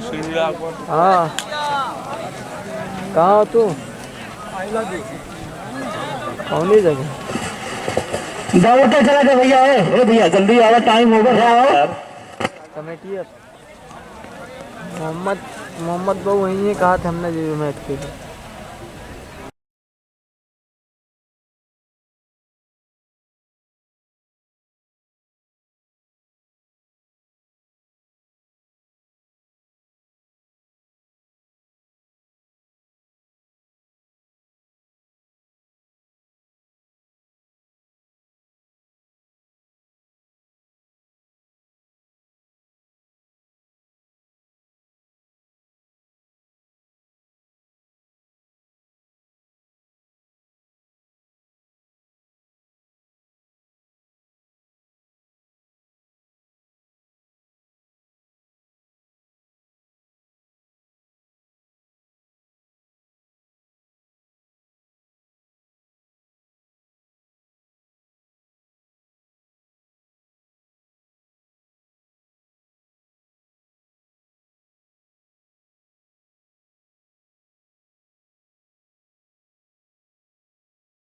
हाँ, कहाँ हो तू? कौन सी जगह? दौड़ते चला गया भैया। ए भैया जल्दी आओ, टाइम ओवर है। आओ कमेटी मोहम्मद मोहम्मद को वही कहा था हमने जी मैच के लिए।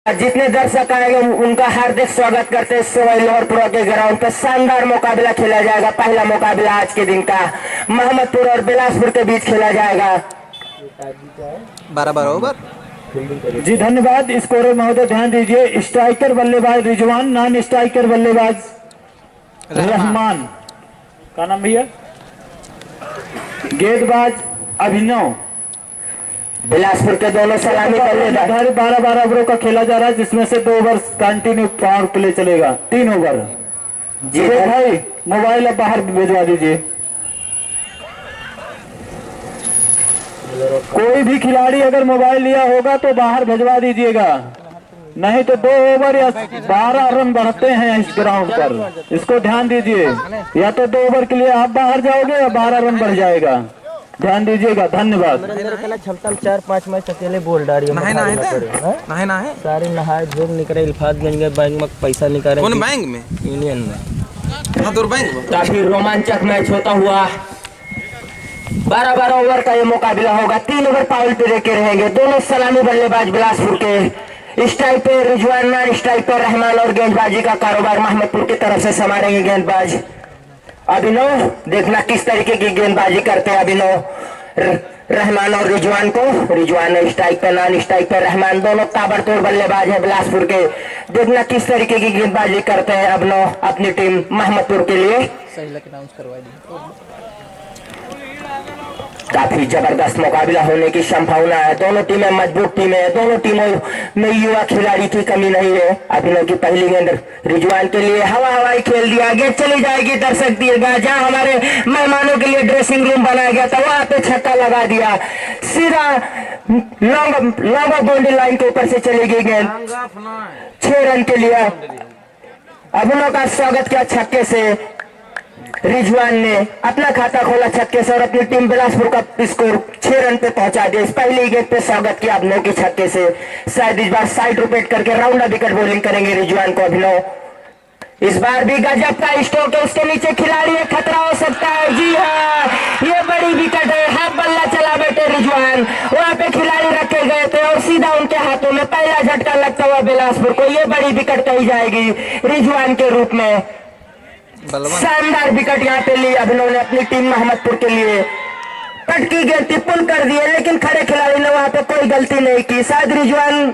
जितने दर्शक आएंगे उनका हार्दिक स्वागत करते हैं। सवाई लोहरपुरा के ग्राउंड पर शानदार मुकाबला खेला जाएगा। पहला मुकाबला आज के दिन का मोहम्मदपुर और बिलासपुर के बीच खेला जाएगा। 12 ओवर। जी धन्यवाद। स्कोरर महोदय ध्यान दीजिए। स्ट्राइकर बल्लेबाज रिजवान, नॉन स्ट्राइकर बल्लेबाज रहमान। का नाम भैया? गेंदबाज अभिनव। बिलासपुर के दोनों सलामी बल्लेबाज। 12 ओवरों का खेला जा रहा है, जिसमें से 2 ओवर कंटिन्यू पावर प्ले चलेगा। 3 ओवर। जी भाई मोबाइल अब बाहर भिजवा दीजिए। कोई भी खिलाड़ी अगर मोबाइल लिया होगा तो बाहर भिजवा दीजिएगा, नहीं तो 2 ओवर या 12 रन बढ़ते हैं इस ग्राउंड पर। इसको ध्यान दीजिए। या तो 2 ओवर के लिए आप बाहर जाओगे या 12 रन बढ़ जाएगा। ध्यान दीजिएगा। धन्यवाद। 4-5 मैच अकेले बोल डाली है। सारे नहाए धूप निकले इल्फातगंज गए, बैंक में पैसा निकाले। कौन बैंक में? यूनियन में। हाँ, बैंक। काफी रोमांचक मैच होता हुआ 12 ओवर का ये मुकाबला होगा। 3 ओवर पावर प्ले के रहेंगे। दोनों सलामी बल्लेबाज बिलासपुर के। स्ट्राइक पे रिजवान, नॉन स्ट्राइक पे रहमान और गेंदबाजी का कारोबार मोहम्मदपुर की तरफ से संभालेंगे गेंदबाज अभिनव। देखना किस तरीके की गेंदबाजी करते हैं अभिनव। रहमान और रिजवान को। रिजवान स्ट्राइक पे, नॉन स्ट्राइक पे रहमान। दोनों ताबड़तोड़ बल्लेबाज है बिलासपुर के। देखना किस तरीके की गेंदबाजी करते हैं अभिनव अपनी टीम मोहम्मदपुर के लिए। सही लग अनाउंस करवा दी। काफी जबरदस्त मुकाबला होने की संभावना है। दोनों टीमें मजबूत टीमें हैं। दोनों टीमों में युवा खिलाड़ी की कमी नहीं है। अभिनव की पहली गेंद रिजवान के लिए हवाई खेल दिया। गेंद चली जाएगी दर्शक दीर्घा। जहां हमारे मेहमानों के लिए ड्रेसिंग रूम बनाया गया था वहां पे छक्का लगा दिया। सीधा लॉन्ग बाउंड्री लाइन के ऊपर से चली गई गेंद। 6 रन के लिए अभिनव का स्वागत किया छक्के से। रिजवान ने अपना खाता खोला छक्के से और अपनी टीम बिलासपुर का स्कोर 6 रन पे पहुंचा दिया। इस पहली गेंद पे स्वागत किया अभिनव के छक्के से। शायद इस बार साइड रोटेट करके राउंड विकेट बॉलिंग करेंगे रिजवान को अभिनव। इस बार भी गजब का स्ट्रोक है। उसके नीचे खिलाड़ी है, खतरा हो सकता है। जी हाँ, ये बड़ी विकेट है। हाफ बल्ला चला बेटे रिजवान। वहां पे खिलाड़ी रखे गए थे और सीधा उनके हाथों में पहला झटका लगता हुआ बिलासपुर को। ये बड़ी विकेट कही जाएगी रिजवान के रूप में। शानदार विकेट यहाँ पे ली अभिनव ने अपनी टीम मोहम्मदपुर के लिए। पटकी गेंद पुल कर दिए, लेकिन खड़े खिलाड़ी ने वहां पे कोई गलती नहीं की। शायद रिजवान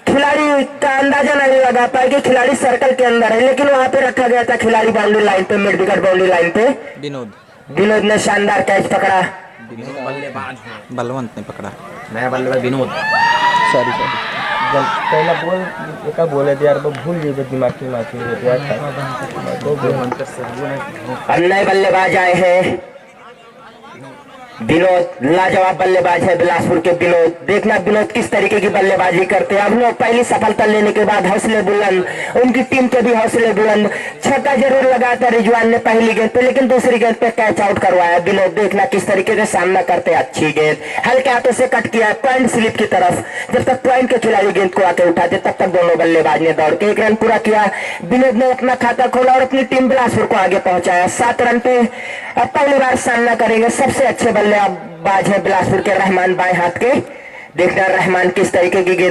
खिलाड़ी का अंदाजा नहीं लगा पाए कि खिलाड़ी सर्कल के अंदर है, लेकिन वहां पे रखा गया था खिलाड़ी बाउंड्री लाइन पे, मिड विकेट बाउंड्री लाइन पे। विनोद ने शानदार कैच पकड़ा। बलवंत ने पकड़ा। नया बल्लेबाज विनोद। सॉरी पहला बॉल का बोले थे यार, वो भूल गए दिमाग में नए बल्लेबाज आए हैं। विनोद लाजवाब बल्लेबाज है बिलासपुर के विनोद। देखना विनोद किस तरीके की बल्लेबाजी करते हैं। अब लोग पहली सफलता लेने के बाद हौसले बुलंद, उनकी टीम के भी हौसले बुलंद। छक्का जरूर लगाया था रिजवान ने पहली गेंद पे, लेकिन दूसरी गेंद पे कैच आउट करवाया विनोद। देखना किस तरीके से सामना करते हैं। अच्छी गेंद हल्के हाथों से कट किया पॉइंट स्लिप की तरफ। जब तक पॉइंट के खिलाड़ी गेंद को आके उठाते तब तक दोनों बल्लेबाज ने दौड़ के 1 रन पूरा किया। विनोद ने अपना खाता खोला और अपनी टीम बिलासपुर को आगे पहुंचाया 7 रन पे। अब पहली बार सामना करेंगे सबसे अच्छे बल्लेबाज है बिलासपुर के रहमान बाएं हाथ के। देखना रहमान किस तरीके की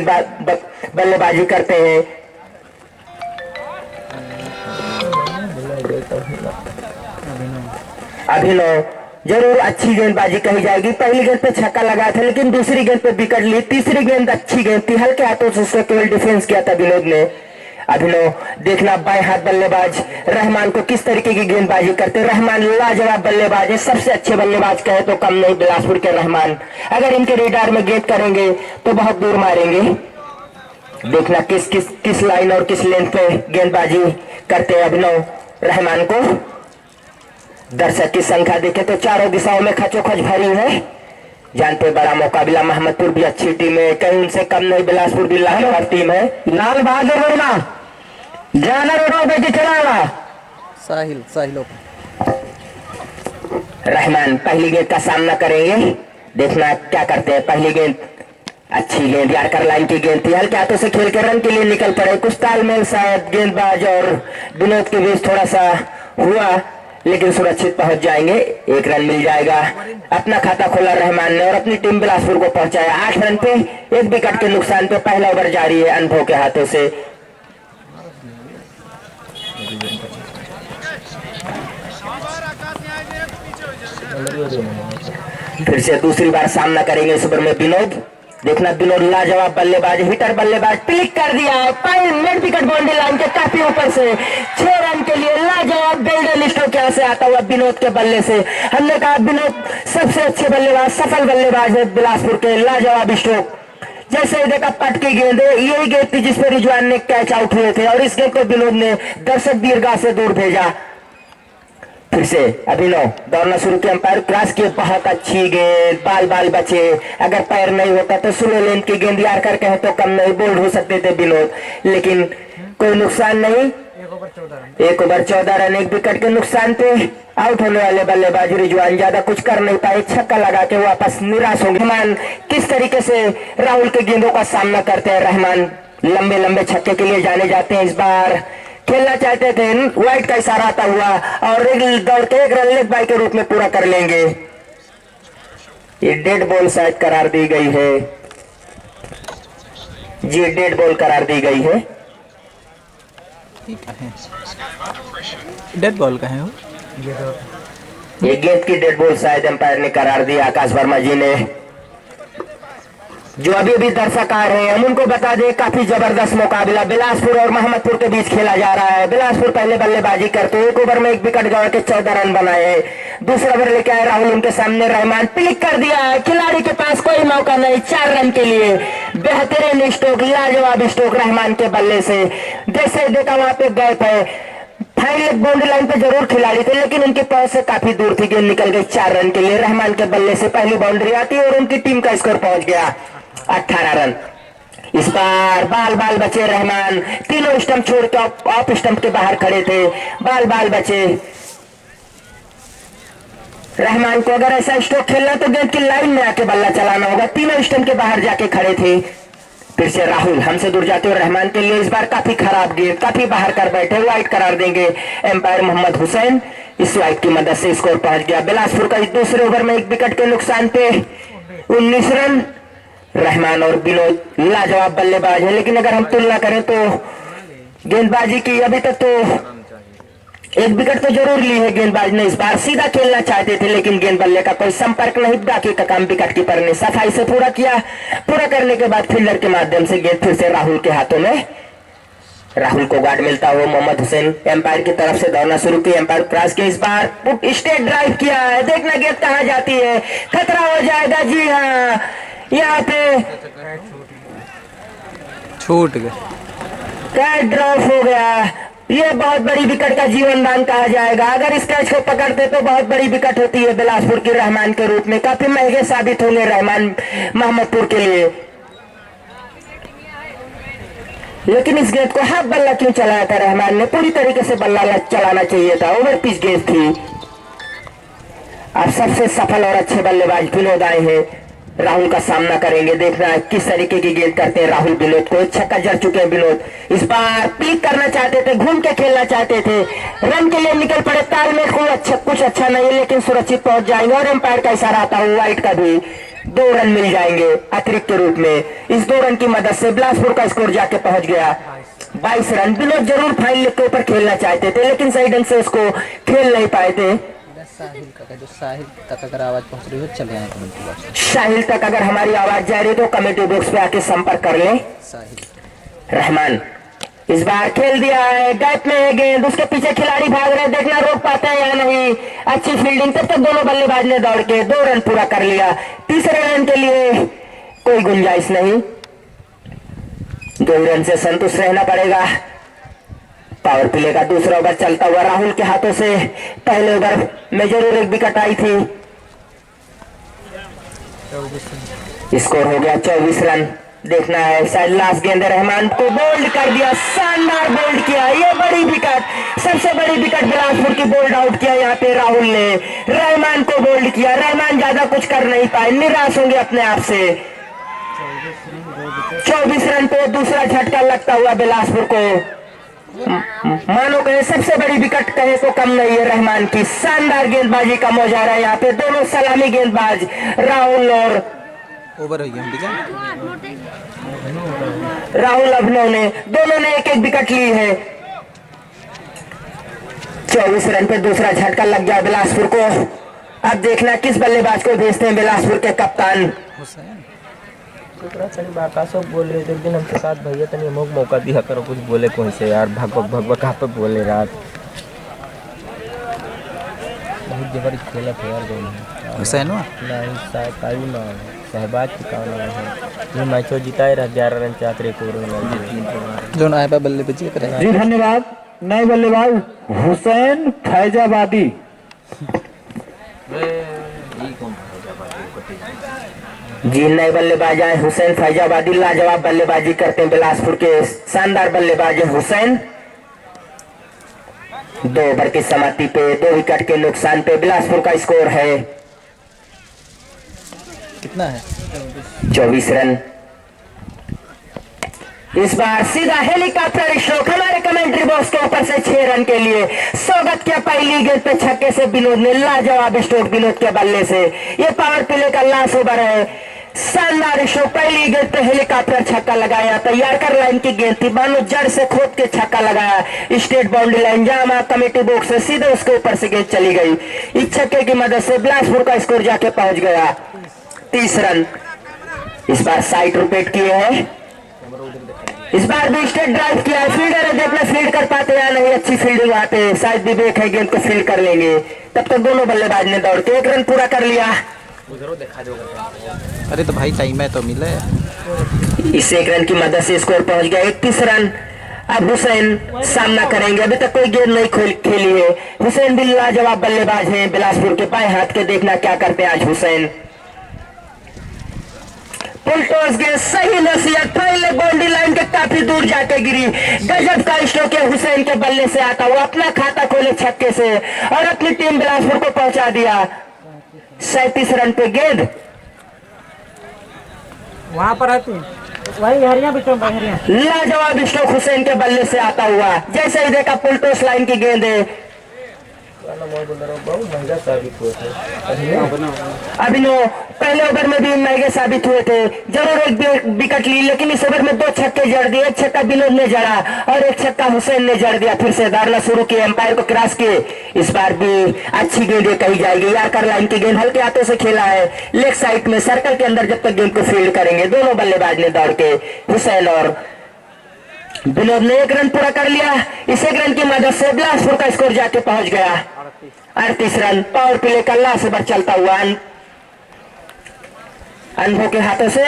बल्लेबाजी करते हैं। अभिनव जरूर अच्छी गेंदबाजी कही जाएगी। पहली गेंद पे छक्का लगाया था लेकिन दूसरी गेंद पे विकेट ली। तीसरी गेंद अच्छी गेंद थी, हल्के हाथों से उसका केवल डिफेंस किया था विनोद ने। अभिनव देखना बाएं हाथ बल्लेबाज रहमान को किस तरीके की गेंदबाजी करते। रहमान लाजवाब बल्लेबाज है, सबसे अच्छे बल्लेबाज कहे तो कम नहीं बिलासपुर के रहमान। अगर इनके रेडार में गेंद करेंगे तो बहुत दूर मारेंगे। देखना किस लाइन और किस लेंथ पे गेंदबाजी करते हैं अभिनव रहमान को। दर्शक की संख्या देखें तो चारों दिशाओं में खचोखच भरी है। जानते बड़ा मुकाबला, मोहम्मदपुर भी अच्छी टीम है, कहीं उनसे कम नहीं, बिलासपुर भी लाजवाब टीम है। लाल बहादुर वर्मा जाना रोडों पे खिलाड़ा साहिल रहमान पहली गेंद का सामना करेंगे। देखना क्या करते हैं। पहली गेंद अच्छी गेंद, यार्कर लाइन की गेंद थी, हल्के हाथों से खेल के रन के लिए निकल पड़े। कुछ तालमेल शायद गेंदबाज और विनोद के बीच थोड़ा सा हुआ लेकिन सुरक्षित पहुंच जाएंगे। एक रन मिल जाएगा। अपना खाता खोला रहमान ने और अपनी टीम बिलासपुर को पहुंचाया 8 रन पे, 1 विकेट के नुकसान पे। पहला ओवर जारी है अनुभव के हाथों से। फिर से दूसरी बार सामना करेंगे इस ओवर में विनोद। देखना विनोद लाजवाब बल्लेबाज, हिटर बल्लेबाज, क्लिक कर दिया है मिड विकेट बाउंड्री लाइन के काफी ऊपर से। 6 रन के लिए लाजवाब गोल्डन स्ट्रोक यहां से आता हुआ विनोद के बल्ले से। हमने कहा विनोद सबसे अच्छे बल्लेबाज, सफल बल्लेबाज है बिलासपुर के। लाजवाब स्ट्रोक, जैसे देखा पट की गेंद है, यही गेंद थी जिसपे रिजवान ने कैच आउट हुए थे और इस गेंद को विनोद ने दर्शक दीर्घा से दूर भेजा। फिर से अभिनव दौड़ना शुरू किया, अंपायर क्रॉस किए, बहुत अच्छी गेंद, बाल बचे। अगर पैर नहीं होता तो स्लो लेंथ की गेंद यार कर कहे तो कम नहीं, बोल्ड हो सकते थे विनोद, लेकिन कोई नुकसान नहीं। 1 ओवर 14 रन, 1 विकेट के नुकसान पे आउट होने वाले बल्लेबाज रिजवान ज्यादा कुछ कर नहीं पाए, छक्का लगा के वापस निराश होंगे। रहमान किस तरीके से राहुल के गेंदों का सामना करते हैं। रहमान लंबे छक्के के लिए जाने जाते हैं। इस बार खेलना चाहते थे, वाइट का इशारा आता हुआ और दौड़ के 1 रन लेग बाय के रूप में पूरा कर लेंगे। ये डेड बॉल शायद करार दी गई है जी, डेड बॉल करार दी गई है। डेड बॉल का है वो, ये गेंद की डेड बॉल शायद अंपायर ने करार दिया, आकाश वर्मा जी ने। जो अभी दर्शक आ रहे हैं हम उनको बता दें, काफी जबरदस्त मुकाबला बिलासपुर और मोहम्मदपुर के बीच खेला जा रहा है। बिलासपुर पहले बल्लेबाजी करते 1 ओवर में 1 विकेट गंवा के 14 रन बनाए। दूसरा ओवर लेके आए राहुल, उनके सामने रहमान क्लिक कर दिया है, खिलाड़ी के पास कोई मौका नहीं। 4 रन के लिए बेहतरीन स्ट्रोक, लाजवाब स्ट्रोक रहमान के बल्ले से। जैसे देखा वहां पे गैप है, फाइनल बाउंड्री लाइन पे जरूर खिलाड़ी थे लेकिन उनके पास से काफी दूर थी, गेंद निकल गई। 4 रन के लिए रहमान के बल्ले से पहली बाउंड्री आती है और उनकी टीम का स्कोर पहुंच गया 18 रन। इस बार बाल बचे रहमान, तीनों स्टंप छोड़ के ऑफ स्टंप के बाहर खड़े थे, बाल बचे। रहमान को अगर ऐसा स्ट्रोक खेलना तो गेंद की लाइन में आके बल्ला चलाना होगा, तीनों स्टंप के बाहर जाके खड़े थे। फिर से राहुल हमसे दूर जाते हुए रहमान के लिए इस बार काफी खराब गेंद, काफी बाहर कर बैठे, वाइट करार देंगे एम्पायर मोहम्मद हुसैन। इस वाइट की मदद से स्कोर पहुंच गया बिलासपुर का। इस दूसरे ओवर में 1 विकेट के नुकसान पे 19 रन। रहमान और विनोद लाजवाब बल्लेबाज है लेकिन अगर हम तुलना करें तो गेंदबाजी की अभी तक तो 1 विकेट तो जरूर ली है गेंदबाज ने। इस बार सीधा खेलना चाहते थे लेकिन गेंद बल्ले का कोई संपर्क नहीं, बाकी का काम विकेट कीपर ने सफाई से पूरा किया। पूरा करने के बाद फील्डर के माध्यम से गेंद फिर से राहुल के हाथों में। राहुल को गार्ड मिलता हुआ मोहम्मद हुसैन एम्पायर की तरफ से दौड़ना शुरू किया, एम्पायर क्रॉस के इस बार स्टेट ड्राइव किया है। देखना गेंद कहां जाती है, खतरा हो जाएगा। जी हाँ, यहाँ पे छूट गया, कैच ड्रॉप हो गया। ये बहुत बड़ी विकेट का जीवन दान कहा जाएगा। अगर इस कैच को पकड़ते तो बहुत बड़ी विकेट होती है बिलासपुर की रहमान के रूप में, काफी महंगे साबित होंगे रहमान मोहम्मदपुर के लिए। लेकिन इस गेंद को हाफ बल्ला क्यों चलाया था रहमान ने, पूरी तरीके से बल्ला चलाना चाहिए था, ओवर पिच गेंद थी। अब सबसे सफल और अच्छे बल्लेबाज विनोद आए हैं। राहुल का सामना करेंगे। देखना है किस तरीके की गेंद करते हैं राहुल विनोद को। छक्का जड़ चुके हैं विनोद, इस बार पिक करना चाहते थे, घूम के खेलना चाहते थे, रन के लिए निकल पड़े। तालमेल कुछ अच्छा नहीं, लेकिन सुरक्षित पहुंच जाएंगे और एम्पायर का इशारा आता हुआ वाइट का भी 2 रन मिल जाएंगे अतिरिक्त के रूप में। इस 2 रन की मदद से बिलासपुर का स्कोर जाके पहुंच गया 22 रन। विनोद जरूर फाइनल के ऊपर खेलना चाहते थे, लेकिन सही ढंग से उसको खेल नहीं पाए थे। साहिल का जो साहिल तक अगर आवाज पहुंच रही हो चले आए कमेंट्री बॉक्स। साहिल तक अगर हमारी आवाज जा रही है तो कमेंट्री बॉक्स पे आके संपर्क कर लें। साहिल रहमान इस बार खेल दिया है, गैप में है गेंद, उसके पीछे खिलाड़ी भाग रहे हैं, देखना रोक पाते हैं या नहीं। अच्छी फील्डिंग, तब तक दोनों बल्लेबाज ने दौड़ के 2 रन पूरा कर लिया। तीसरे रन के लिए कोई गुंजाइश नहीं, 2 रन से संतुष्ट रहना पड़ेगा। पावर प्ले का दूसरा ओवर चलता हुआ राहुल के हाथों से। पहले ओवर में जरूर एक विकेट आई थी। स्कोर हो गया 24 रन। देखना है शायद लास्ट गेंद रहमान को बोल्ड कर दिया, शानदार बोल्ड किया, ये बड़ी विकेट, सबसे बड़ी विकेट बिलासपुर की बोल्ड आउट किया यहाँ पे राहुल ने। रहमान को बोल्ड किया, रहमान ज्यादा कुछ कर नहीं पाए, निराश होंगे अपने आप से। 24 रन पे दूसरा झटका लगता हुआ बिलासपुर को। मानो कहे सबसे बड़ी विकेट कहे तो कम नहीं है रहमान की। शानदार गेंदबाजी का मुजाहरा यहाँ पे दोनों सलामी गेंदबाज राहुल और ओवर हो गया राहुल अभिनव ने, दोनों ने एक विकेट ली है। 24 रन पे दूसरा झटका लग गया बिलासपुर को। अब देखना किस बल्लेबाज को भेजते हैं बिलासपुर के कप्तान हुसैन। सब बोल रहे थे एक दिन हमसे साथ भैया तनी हमको मौका दिया करो, कुछ बोले कौन से यार, भगभग कहाँ पे बोले रात। बहुत जबरदस्त खेला था यार दोनों। हुसैन नहीं साहब ना शहबाज चिकाना है, ये मैचो जिताए रहा 11 रन 4 रिकॉर्ड जो आए पे बल्लेबाजी करे। जी धन्यवाद। नए बल्लेबाज हुसैन फैजाबादी। जी नए बल्लेबाज आए हुसैन फैजाबादी, लाजवाब बल्लेबाजी करते हैं बिलासपुर के शानदार बल्लेबाज हुसैन। 2 ओवर की समाप्ति पे 2 विकेट के नुकसान पे बिलासपुर का स्कोर है कितना है 24 रन। इस बार सीधा हेलीकॉप्टर स्ट्रोक हमारे कमेंट्री बॉक्स के ऊपर से 6 रन के लिए स्वागत किया। पहली गेंद पे छक्के से विनोद ने लाजवाब स्ट्रोक विनोद के बल्ले से। ये पावर प्ले का लास्ट ओवर है, शानदार स्ट्रोक। पहली गेंद पे हेलीकॉप्टर छक्का लगाया, तैयार कर लाइन की गेंद थी, मानो जड़ से खोद के छक्का लगाया स्टेट बाउंड्री लाइन, जहां कमेटी बॉक्स से सीधे उसके ऊपर से गेंद चली गई। इस छक्के की मदद से बिलासपुर का स्कोर जाके पहुंच गया 30 रन। इस बार साइड रोटेट किए हैं, इस बार भी स्टेट ड्राइव किया है। फील्डर है, देखना फील्ड कर पाते या नहीं। अच्छी फील्डिंग वहां पे, शायद विवेक है गेंद को फील्ड कर लेंगे। तब तक दोनों बल्लेबाज ने दौड़ के 1 रन पूरा कर लिया। अरे तो भाई टाइम है तो मिले। इस 1 रन की मदद से स्कोर पहुंच गया 31 रन। अब हुसैन सामना करेंगे, अभी तक कोई गेंद नहीं खेली है। हुसैन भी लाजवाब बल्लेबाज हैं बिलासपुर के बाएं हाथ के, देखना क्या करते हैं आज हुसैन। पुलटोस के सही नसीहत, पहले बाउंड्री लाइन के काफी दूर जाके गिरी। गजब का स्ट्रोक है हुसैन के बल्ले से आता हुआ, अपना खाता खोले छक्के से और अपनी टीम बिलासपुर को पहुंचा दिया। 37 रन पे गेंद वहां पर आती वही हरिया बिचों हरिया। लाजवाब स्ट्रोक हुसैन के बल्ले से आता हुआ, जैसे ही देखा पुलटोस लाइन की गेंद है। बहुत महंगा साबित हुए थे अभिनव पहले ओवर में भी महंगे साबित हुए थे, जरूर एक विकेट ली, लेकिन इस ओवर में 2 छक्के जड़ दिए। एक छक्का विनोद ने जड़ा और एक छक्का हुसैन ने जड़ दिया। फिर से धारना शुरू की, एम्पायर को क्रॉस किए। इस बार भी अच्छी गेंद कही जाएगी, यारकर लाइन की गेंद हल्के हाथों से खेला है लेग साइड में सर्कल के अंदर। जब तक गेंद को फील्ड करेंगे दोनों बल्लेबाज ने दौड़ के, हुसैन और विनोद ने 1 रन पूरा कर लिया। इस 1 रन की मदद से बिलासपुर का स्कोर जाके पहुंच गया 38 रन। पावर प्ले का लास्ट ओवर चलता हुआ अनुभव के हाथों से।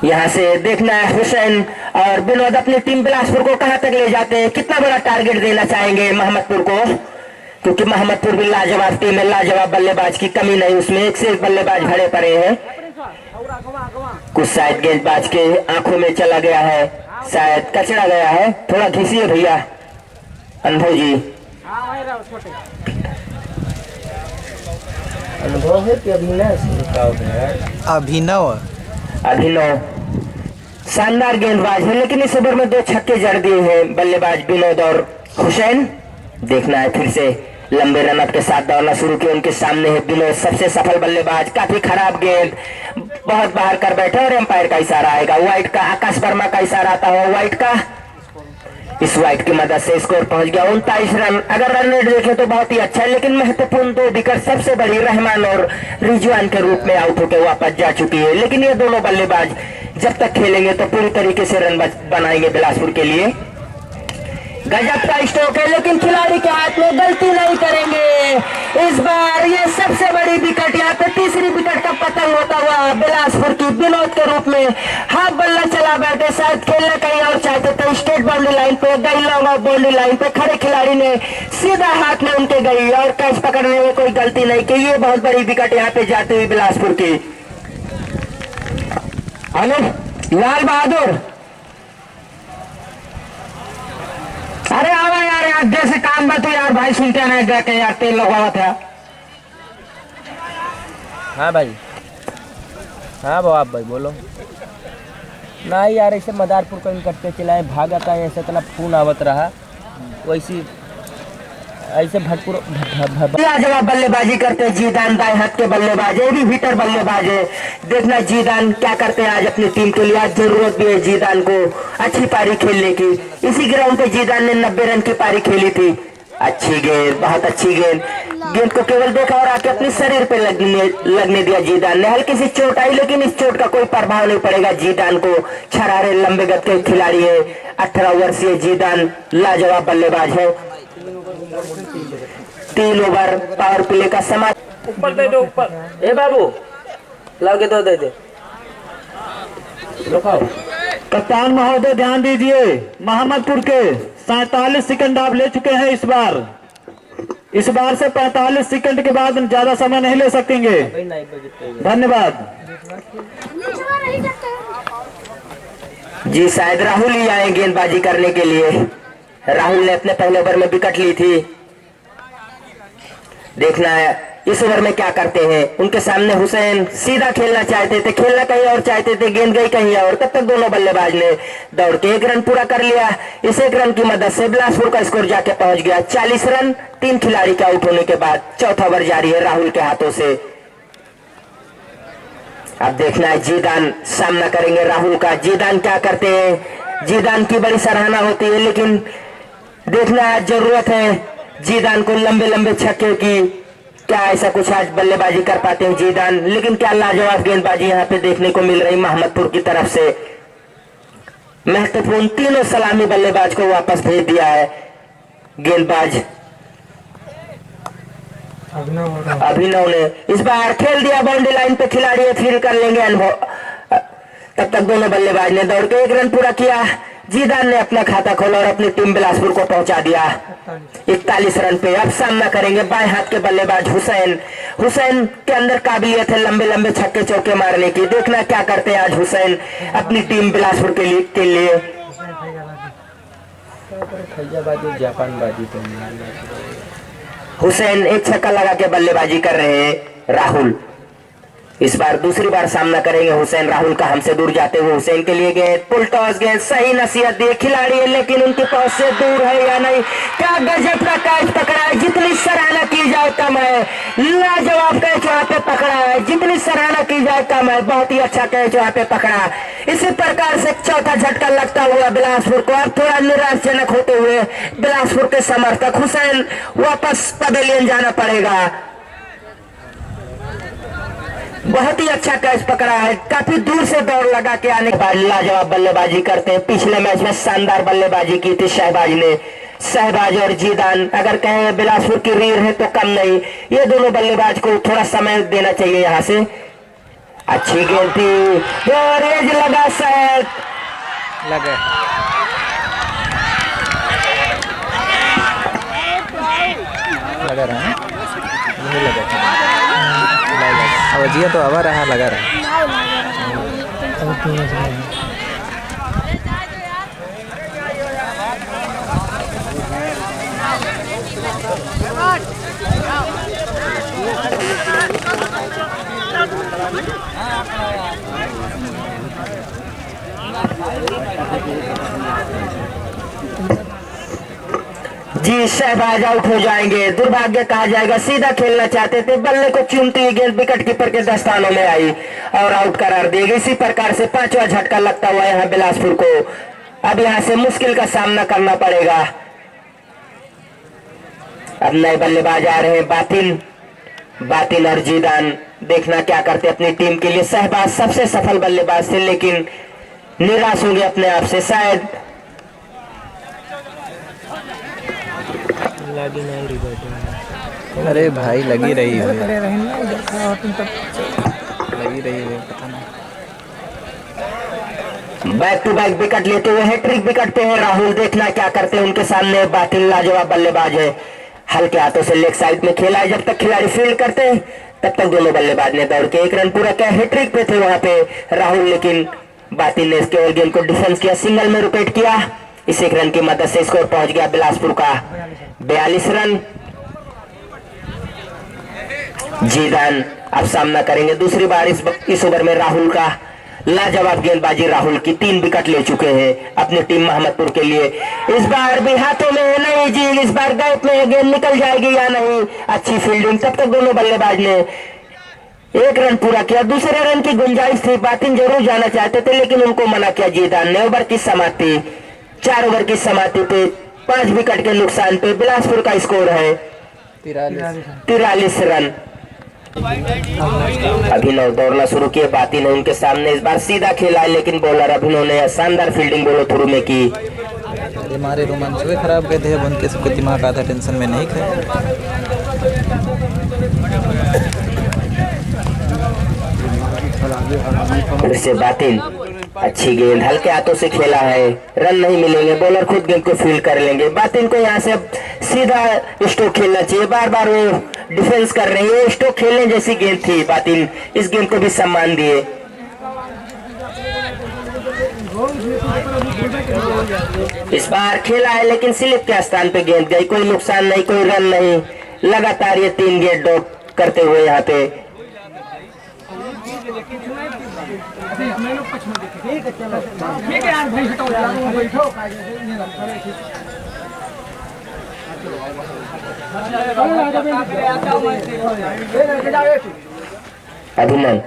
यहां से देखना है हुसैन और विनोद अपनी टीम बिलासपुर को कहां तक ले जाते हैं, कितना बड़ा टारगेट देना चाहेंगे मोहम्मदपुर को, क्योंकि मोहम्मदपुर भी लाजवाब टीम है, लाजवाब बल्लेबाज की कमी नहीं उसमें, एक से एक बल्लेबाज भरे पड़े हैं। कुछ शायद गेंदबाज के आंखों में चला गया है, शायद कचरा गया है, थोड़ा घिसिए भैया अनुभव जी। अनुभव है कि अभिनय से का हो गया है? अभिनव अभिनव शानदार गेंदबाज है, लेकिन इस ओवर में 2 छक्के जड़ दिए हैं बल्लेबाज विनोद और हुसैन। देखना है फिर से लंबे रनअप के साथ दौड़ना शुरू किया। उनके सामने है विनोद, सबसे सफल बल्लेबाज। काफी खराब गेंद, बहुत बाहर कर बैठे और एम्पायर का इशारा आएगा वाइड का। आकाश वर्मा का इशारा आता है वाइड का। इस वाइड की मदद से स्कोर पहुंच गया 39 रन। अगर रन रेट देखें तो बहुत ही अच्छा है, लेकिन महत्वपूर्ण 2 विकेट सबसे बड़ी रहमान और रिजवान के रूप में आउट होकर वापस जा चुकी है। लेकिन ये दोनों बल्लेबाज जब तक खेलेंगे तो पूरी तरीके से रन बनाएंगे बिलासपुर के लिए। गजब का स्ट्रोक है, लेकिन खिलाड़ी के हाथ में गलती नहीं करेंगे इस बार। ये सबसे बड़ी विकेट, यहाँ पे तीसरी विकेट का पतन होता हुआ बिलासपुर की विनोद के रूप में। हाफ बल्ला चला बैठे, शायद खेलना कहीं और चाहते थे। स्टेट बाउंड्री लाइन पे गई, लॉन्ग ऑफ बाउंड्री लाइन पे खड़े खिलाड़ी ने सीधा हाथ में उनके गई और कैच पकड़ने में कोई गलती नहीं की। ये बहुत बड़ी विकेट यहाँ पे जाती हुई बिलासपुर की। हेलो लाल बहादुर, अरे आवा यार, यार जैसे काम बा तो यार भाई सुनते नहीं देखे यार, तेल लगवा था। हाँ भाई, हाँ बाप भाई बोलो। नहीं यार, ऐसे मदारपुर कहीं कटते चलाए भाग आता है, ऐसे इतना खून आवत रहा वैसी ऐसे भटपुर जवाब बल्लेबाजी करते जीदान, दाएं हाथ के बल्लेबाज, ये भी हिटर बल्लेबाज है। देखना जीदान क्या करते हैं आज अपनी टीम के लिए। आज जरूरत भी है जीदान को अच्छी पारी खेलने की। इसी ग्राउंड पे जीदान ने 90 रन की पारी खेली थी। अच्छी गेंद, बहुत अच्छी गेंद। गेंद को केवल देखा और आके अपने शरीर पे लगने दिया जीदान ने। हल्की सी चोट आई, लेकिन इस चोट का कोई प्रभाव नहीं पड़ेगा जीदान को। छरारे लंबे गद के खिलाड़ी है। 18 वर्षीय जीदान लाजवाब बल्लेबाज है। 3 ओवर पावर प्ले का समय। ऊपर दे दो, ऊपर। ए बाबू लाओ के दो, दे दे लो खाओ। कप्तान महोदय ध्यान दीजिए, मोहम्मदपुर के 47 सेकंड आप ले चुके हैं इस बार। इस बार से 45 सेकंड के बाद ज्यादा समय नहीं ले सकेंगे। धन्यवाद जी। शायद राहुल ही आए गेंदबाजी करने के लिए। राहुल ने अपने पहले ओवर में विकेट ली थी। देखना है इस ओवर में क्या करते हैं। उनके सामने हुसैन सीधा खेलना चाहते थे, खेलना कहीं और चाहते थे, गेंद गई कहीं और। तब तक दोनों बल्लेबाज ने दौड़ के 1 रन पूरा कर लिया। इस 1 रन की मदद से बिलासपुर का स्कोर जाके पहुंच गया 40 रन। 3 खिलाड़ी के आउट होने के बाद चौथा ओवर जारी है राहुल के हाथों से। अब देखना है जीदान सामना करेंगे राहुल का। जीदान क्या करते हैं, जीदान की बड़ी सराहना होती है, लेकिन देखना है जरूरत है जीदान को लंबे लंबे छक्के की। क्या ऐसा कुछ आज बल्लेबाजी कर पाते हैं जीदान। लेकिन क्या लाजवाब गेंदबाजी यहाँ पे देखने को मिल रही मोहम्मदपुर की तरफ से। महत्वपूर्ण तीनों सलामी बल्लेबाज को वापस भेज दिया है गेंदबाज अभिनव ने। इस बार खेल दिया बाउंड्री लाइन पे, खिलाड़ी फील कर लेंगे अनुभव। तब तक दोनों बल्लेबाज ने दौड़ के 1 रन पूरा किया। जीदान ने अपना खाता खोला और अपनी टीम बिलासपुर को पहुंचा दिया 41 रन पे। अब सामना करेंगे बाएं हाथ के बल्लेबाज हुसैन। हुसैन के अंदर काबिलियत है लंबे लंबे छक्के चौके मारने की। देखना क्या करते हैं आज हुसैन अपनी टीम बिलासपुर के लिए। हुसैन 1 छक्का लगा के बल्लेबाजी कर रहे हैं राहुल। इस बार दूसरी बार सामना करेंगे हुसैन राहुल का। हमसे दूर जाते हुए हुसैन के लिए गेंद, पुल टॉस गेंद, सही नसीहत दी खिलाड़ी है, लेकिन उनकी पहुंच से दूर है या नहीं। क्या गजब का कैच पकड़ा है, जितनी सराहना की जाए कम है। लाजवाब कैच वहां पे पकड़ा है, जितनी सराहना की जाए कम है। बहुत ही अच्छा कैच वहां पे पकड़ा। इसी प्रकार से चौथा झटका लगता हुआ बिलासपुर को। अब थोड़ा निराशजनक होते हुए बिलासपुर के समर्थक हुसैन वापस पवेलियन जाना पड़ेगा। बहुत ही अच्छा कैच पकड़ा है, काफी दूर से दौड़ लगा के आने के बाद लाजवाब बल्लेबाजी करते हैं। पिछले मैच में शानदार बल्लेबाजी की थी शहबाज ने। शहबाज और जीदान अगर कहें बिलासपुर की रीढ़ है तो कम नहीं। ये दोनों बल्लेबाज को थोड़ा समय देना चाहिए यहाँ से। अच्छी गेंद थी, रेज लगा शायद लगा रहा है, नहीं लगा अवजिया तो आवा रहा, लगा रहा। जी शहबाज आउट हो जाएंगे, दुर्भाग्य कहा जाएगा। सीधा खेलना चाहते थे, बल्ले को चूमती हुई गेंद विकेट कीपर के दस्तानों में आई और आउट करार दी गई। इसी प्रकार से पांचवा झटका लगता हुआ यहाँ बिलासपुर को अब यहाँ से मुश्किल का सामना करना पड़ेगा। अब नए बल्लेबाज आ रहे हैं, बातिन और जीदान। देखना क्या करते अपनी टीम के लिए। शहबाज सबसे सफल बल्लेबाज थे, लेकिन निराश होंगे अपने आप से शायद। अरे भाई लगी रही है, लगी रही है, पता नहीं। बैक टू बैक विकेट लेते हुए हैट्रिक विकेट पे है राहुल। देखना क्या करते हैं उनके सामने बातिल लाजवाब बल्लेबाज है। हल्के हाथों से लेग साइड में खेला है। जब तक खिलाड़ी फील्ड करते हैं तब तक दोनों बल्लेबाज ने दौड़ के 1 रन पूरा किया। हैट्रिक पे थे वहां पे राहुल, लेकिन बातिल ने इसके गेंद को डिफेंस किया, सिंगल में रोटेट किया। इस 1 रन की मदद से स्कोर पहुंच गया बिलासपुर का 42 रन। जीदान अब सामना करेंगे दूसरी बार इस ओवर में राहुल का। लाजवाब गेंदबाजी राहुल की, 3 विकेट ले चुके हैं अपनी टीम मोहम्मदपुर के लिए। इस बार भी हाथों में नहीं जी, इस बार गैप में गेंद निकल जाएगी या नहीं। अच्छी फील्डिंग। तब तक दोनों बल्लेबाज ने 1 रन पूरा किया। दूसरे रन की गुंजाइश थी, बातिन जरूर जाना चाहते थे लेकिन उनको मना किया जीदान ने। ओवर की समाप्ति 4 ओवर की समाप्ति पे 5 विकेट के नुकसान पे बिलासपुर का स्कोर है 43 रन। अभिनव दौड़ना शुरू किए, बातिन ने उनके सामने इस बार सीधा खेला है, लेकिन बॉलर अभिनव ने शानदार फील्डिंग बोलो थ्रू में की। हमारे रोमांच भी खराब गए थे, अब उनके सबके दिमाग आधा टेंशन में नहीं थे। फिर से बातिन, अच्छी गेंद, हल्के हाथों से खेला है, रन नहीं मिलेंगे। बॉलर खुद गेंद को फील्ड कर लेंगे। बातिन को यहाँ से सीधा स्ट्रोक खेलना चाहिए। बार बार वो डिफेंस कर रही है, स्ट्रोक खेलने जैसी गेंद थी। बातिन इस गेंद को भी सम्मान दिए। इस बार खेला है लेकिन स्लिप के स्थान पे गेंद गई, कोई नुकसान नहीं, कोई रन नहीं। लगातार ये 3 गेंद डॉट करते हुए यहाँ पे अभिनंदन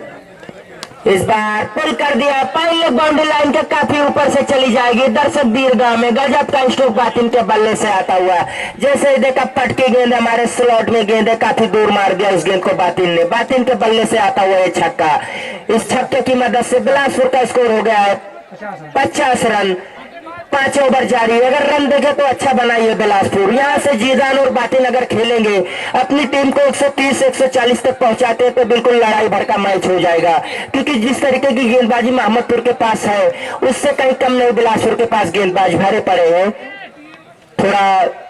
इस बार पुल कर दिया। पहले बाउंड्री लाइन के काफी ऊपर से चली जाएगी। दर्शक दीर्घा में गजब का स्ट्रोक बातिन के बल्ले से आता हुआ। जैसे ही देखा पटकी गेंद हमारे स्लॉट में गेंद है, काफी दूर मार दिया उस गेंद को बातिन ने। बातिन के बल्ले से आता हुआ ये छक्का, इस छक्के की मदद से बिलासपुर का स्कोर हो गया है 50 रन। 5 ओवर जारी। अगर रन देखे तो अच्छा बनाइए बिलासपुर। यहाँ से जीदान और बातिन अगर खेलेंगे, अपनी टीम को 130-140 तक पहुंचाते हैं तो बिल्कुल लड़ाई भड़का मैच हो जाएगा। क्योंकि जिस तरीके की गेंदबाजी मोहम्मदपुर के पास है उससे कहीं कम नहीं बिलासपुर के पास गेंदबाज भरे पड़े हैं। थोड़ा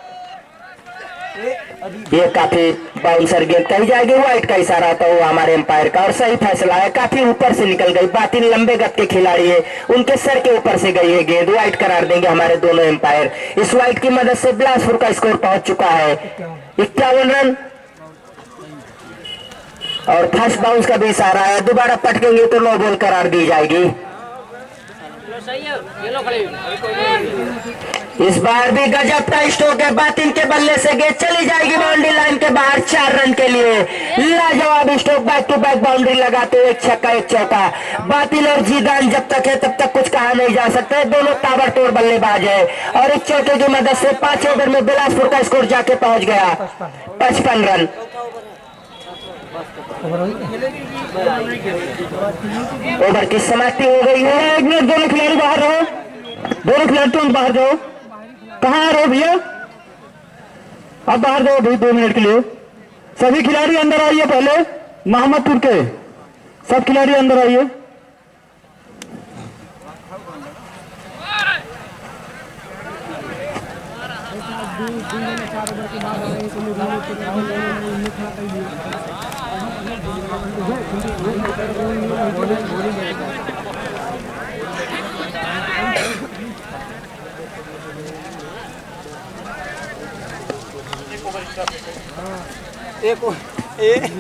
ये काफी बाउंसर गेंद कही जाएगी, वाइट का इशारा था वो हमारे एम्पायर का और सही फैसला है। काफी ऊपर से निकल गई। बातिन लंबे गत के खिलाड़ी है, उनके सर के ऊपर से गई है गेंद। वाइट करार देंगे हमारे दोनों एम्पायर। इस वाइट की मदद से बिलासपुर का स्कोर पहुंच चुका है 51 रन और फर्स्ट बाउंस का भी इशारा है। दोबारा पटकेंगे तो नो बॉल करार दी जाएगी। इस बार भी गजब का स्ट्रोक है। बातिन के बल्ले से गेंद चली जाएगी बाउंड्री लाइन के बाहर 4 रन के लिए। लाजवाब stroke, back to back boundary लगाते हुए 1 छक्का 1 चौका। बातिन और जीदान जब तक है तब तक कुछ कहा नहीं जा सकता। दोनों ताबड़तोड़ बल्लेबाज है और 1 चौके की मदद से 5 ओवर में बिलासपुर का स्कोर जाके पहुंच गया 55 रन। ओवर की समाप्ति हो गई है। 1 मिनट, दोनों खिलाड़ी बाहर रहो, दोनों खिलाड़ी तुरंत बाहर जाओ। कहाँ आ रहे हो भैया? अब बाहर जाओ भाई 2 मिनट के लिए। सभी खिलाड़ी अंदर आइए। पहले मोहम्मदपुर के सब खिलाड़ी अंदर आइए।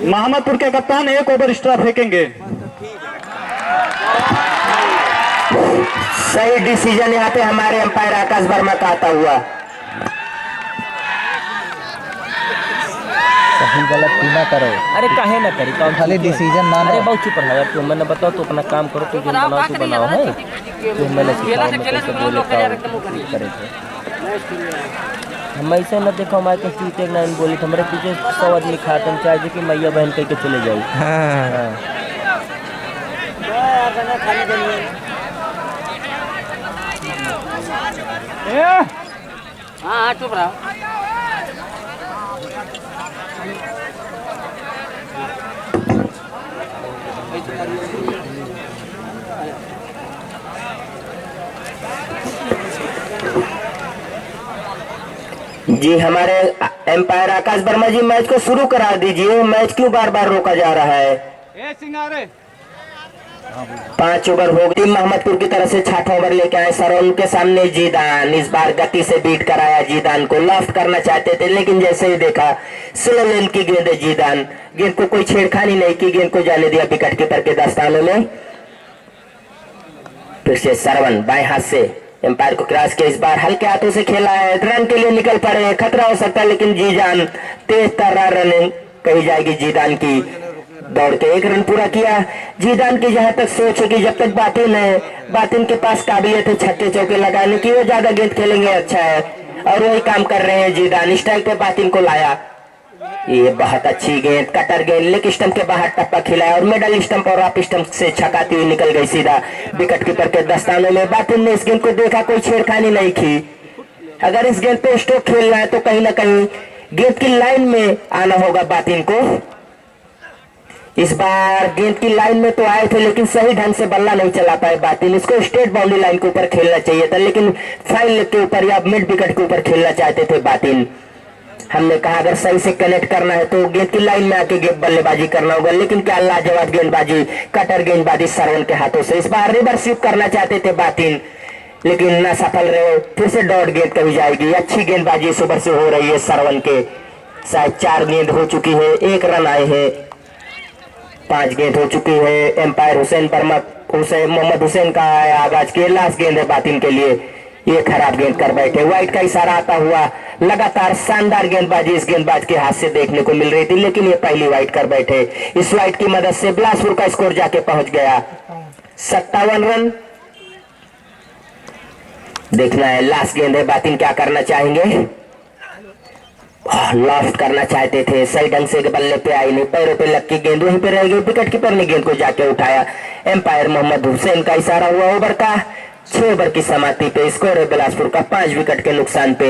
मोहम्मदपुर के कप्तान 1 ओवर एक्स्ट्रा फेंकेंगे। सही डिसीजन यहाँ पे हमारे अंपायर आकाश वर्मा का आता हुआ। सही गलत तू ना करो, अरे काहे ना करी कौन खाली डिसीजन ना अरे लो। बहुत चुप रहा यार, तुम मैंने बताओ तो अपना काम करो, तो गेम बनाओ तो बनाओ है, तुम मैंने सिखाओ मैं कैसे बोले करे थे। हम ऐसे न देखो हमारे के सीटे ना बोली तो हमारे पीछे 100 आदमी खाते हम चाहे कि मैया बहन कह के चले जाए। हाँ। हाँ चुप रहा। जी हमारे एम्पायर आकाश वर्मा जी मैच को शुरू करा दीजिए, मैच क्यों बार बार रोका जा रहा है। 5 ओवर हो गई। मोहम्मदपुर की तरफ से 6वां ओवर लेके आए सरौन के सामने जीदान। इस बार गति से बीट कराया जीदान को, लॉफ्ट करना चाहते थे लेकिन जैसे ही देखा स्लो लेन की गेंद है जीदान, गेंद को कोई छेड़खानी नहीं की, गेंद को जाने दिया विकेट कीपर के दस्तानों में। फिर से सरवन बाएं हाथ से एम्पायर को क्रॉस किया, इस बार हल्के हाथों से खेला है, रन के लिए निकल पड़े, खतरा हो सकता है लेकिन जीदान तेज तर्रार रन कही जाएगी जीदान की, दौड़ के 1 रन पूरा किया। जीदान की जहां तक सोच है कि जब तक बातिन के पास काबिलियत है छक्के चौके लगाने की, वो ज्यादा गेंद खेलेंगे अच्छा है, और वही काम कर रहे हैं जीदान। स्ट्राइक पे बातिन को लाया, ये बहुत अच्छी गेंद, कटर गेंद, लेग स्टंप के बाहर टप्पा खिलाया और मिडल स्टंप और ऑफ स्टंप से छकाती हुई निकल गई सीधा विकेट कीपर के दस्तानों में। बातिन ने इस गेंद को देखा, कोई छेड़खानी नहीं की। अगर इस गेंद पे स्ट्रोक खेलना है तो कहीं ना कहीं गेंद की लाइन में आना होगा बातिन को। इस बार गेंद की लाइन में तो आए थे लेकिन सही ढंग से बल्ला नहीं चला पाए बातिन। इसको स्ट्रेट बाउंड्री लाइन के ऊपर खेलना चाहिए था, लेकिन फाइन लेग के ऊपर या मिड विकेट के ऊपर खेलना चाहते थे बातिन। हमने कहा अगर सही से कनेक्ट करना है तो गेंद की लाइन में आके बल्लेबाजी करना होगा, लेकिन क्या लाजवाब गेंदबाजी, कटर गेंदबाजी सरवन के हाथों से। इस बार रिवर्स स्वीप करना चाहते थे बातिन लेकिन न सफल रहे, फिर से डॉट गेंद कही जाएगी। अच्छी गेंदबाजी इस ओवर से हो रही है सरवन के, शायद 4 गेंद हो चुकी है, 1 रन आए हैं, 5 गेंद हो चुकी है। एम्पायर मोहम्मद हुसैन का आगाज के लास्ट गेंद है बातिन के लिए, ये खराब गेंद कर बैठे। व्हाइट का इशारा आता हुआ, लगातार शानदार गेंदबाजी इस गेंदबाज के हाथ से देखने को मिल रही थी, लेकिन ये पहली व्हाइट कर बैठे। इस व्हाइट की मदद से बिलासपुर का स्कोर जाके पहुंच गया 57 रन। देखना है लास्ट गेंद है, बातिन क्या करना चाहेंगे। लॉफ्ट करना चाहते थे, सही ढंग से बल्ले पे आई नहीं, पैरों पे लग की गेंद वहीं पे रह गई, विकेट कीपर ने गेंद को जाके उठाया। एम्पायर मोहम्मद हुसैन का इशारा हुआ ओवर का 6 ओवर की समाप्ति पे स्कोर है बिलासपुर का 5 विकेट के नुकसान पे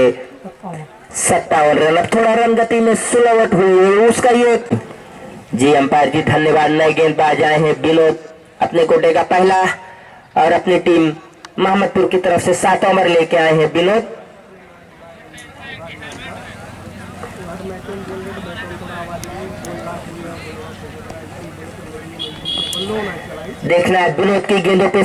57 रन। अब थोड़ा रन गति में स्लोवट हुई है उसका ये। जी अंपायर जी धन्यवाद। नए गेंदबाज आए हैं विनोद, अपने कोटे का पहला, और अपनी टीम मोहम्मदपुर की तरफ से 7 ओवर लेके आए हैं विनोद। देखना है विनोद की गेंदों पे